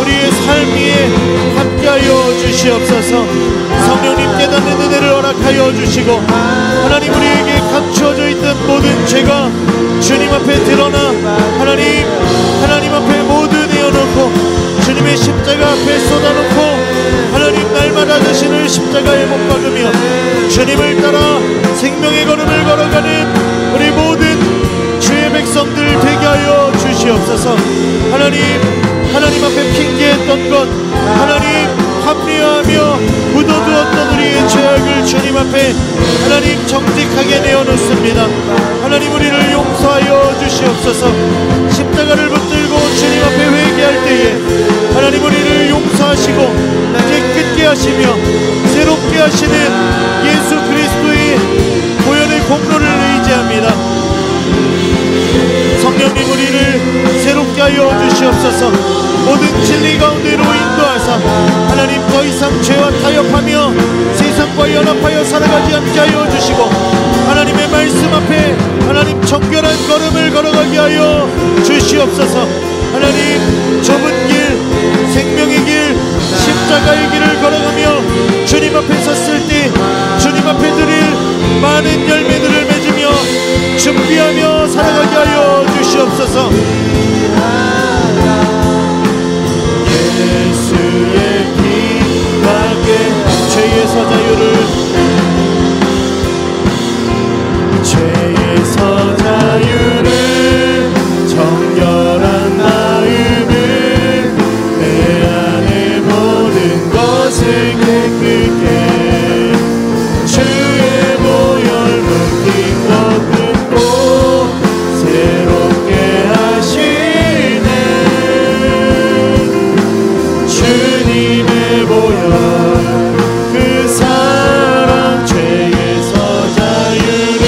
우리의 삶 위에 함께하여 주시옵소서. 성령님 깨닫는 은혜를 허락하여 주시고 하나님 우리에게 감추어져 있던 모든 죄가 주님 앞에 드러나 하나님 앞에 모두 내어놓고 주님의 십자가 앞에 쏟아놓고 하나님 날마다 자신을 십자가에 못 박으며 주님을 따라 생명의 걸음을 걸어가는 우리 모든 주의 백성들 되게 하여 주시옵소서. 하나님 앞에 핑계했던 것 하나님 합리화하며 묻어두었던 우리의 죄악을 주님 앞에 하나님 정직하게 내어놓습니다. 하나님 우리를 용서하여 주시옵소서. 십자가를 붙들고 주님 앞에 회개할 때에 하나님 우리를 용서하시고 깨끗게 하시며 새롭게 하시는 예수 그리스도의 보혈의 공로를 의지합니다. 성령님 우리를 새롭게 하여 주시옵소서. 모든 진리 가운데로 인도하사 하나님 더 이상 죄와 타협하며 세상과 연합하여 살아가지 않게 하여 주시고 하나님의 말씀 앞에 하나님 정결한 걸음을 걸어가게 하여 주시옵소서. 하나님 좁은 길 생명의 길 십자가의 길을 걸어가며 주님 앞에 섰을 때 주님 앞에 드릴 많은 열매들을 맺으며 준비하며 살아가게 하여 주시옵소서. 예수의 피 밖에 죄에서 자유를 정결한 마음을 내 안에 모든 것을 깨끗게 주의 보혈 묶인 것 끊고 새롭게 하시네. 주님의 보혈 그 사랑 죄에서 자유를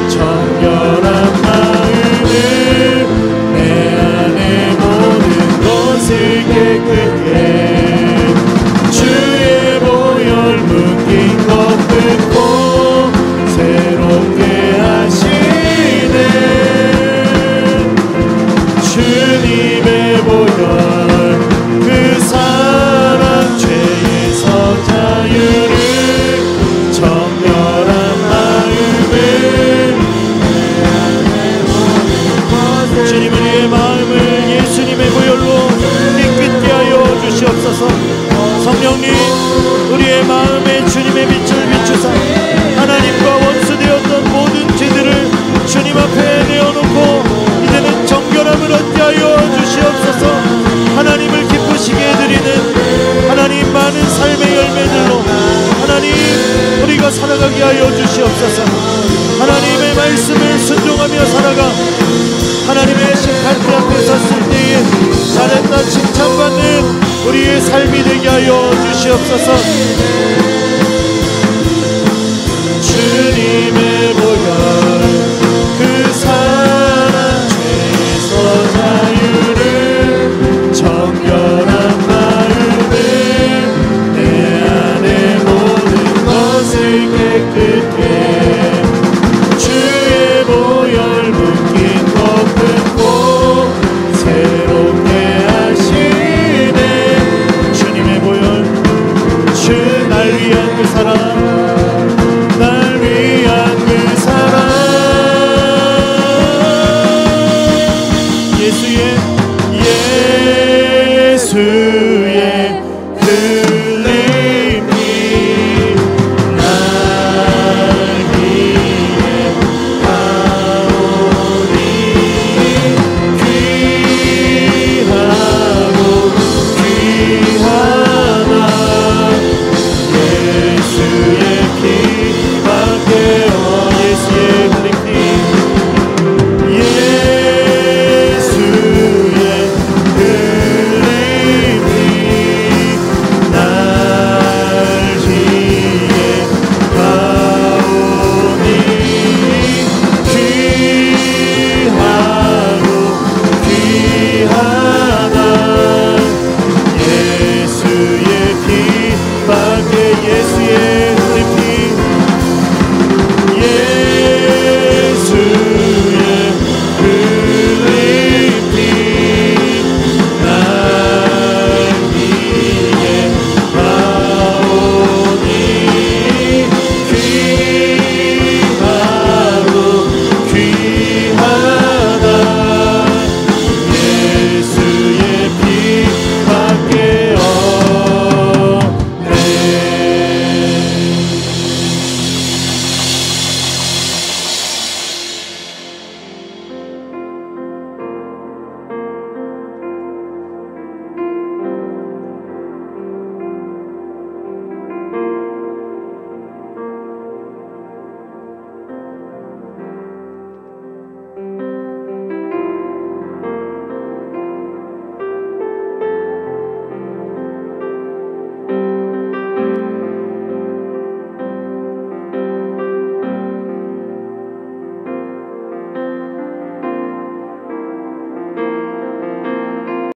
정결한 마음을 내 안에 모든 것을 깨끗게 주의 보혈 묶인 것 끊고 새롭게 하시네. 주님의 보혈 그 사랑 죄에서 자유를 정결한 마음을 주님 우리의 마음을 예수님의 보혈로 깨끗게 하여 주시옵소서. 성령님 우리의 마음에 주님의 빛을 비추사 하나님과 원수되었던 모든 죄들을 주님 앞에 내어놓고 이제는 정결함을 얻게 하여 주시옵소서. 하나님을 기쁘시게 해드리는 하나님 많은 삶의 열매들로 하나님 우리가 살아가게 하여 주시옵소서. 하나님의 말씀을 순종하며 살아가 하나님의 심판대 앞에 섰을 때에 잘했다 칭찬받는 우리의 삶이 되게 하여 주시옵소서. 주님의 보혈 그 사랑 죄에서 자유를 정결한 마음을 내 안에 모든 것을 깨끗게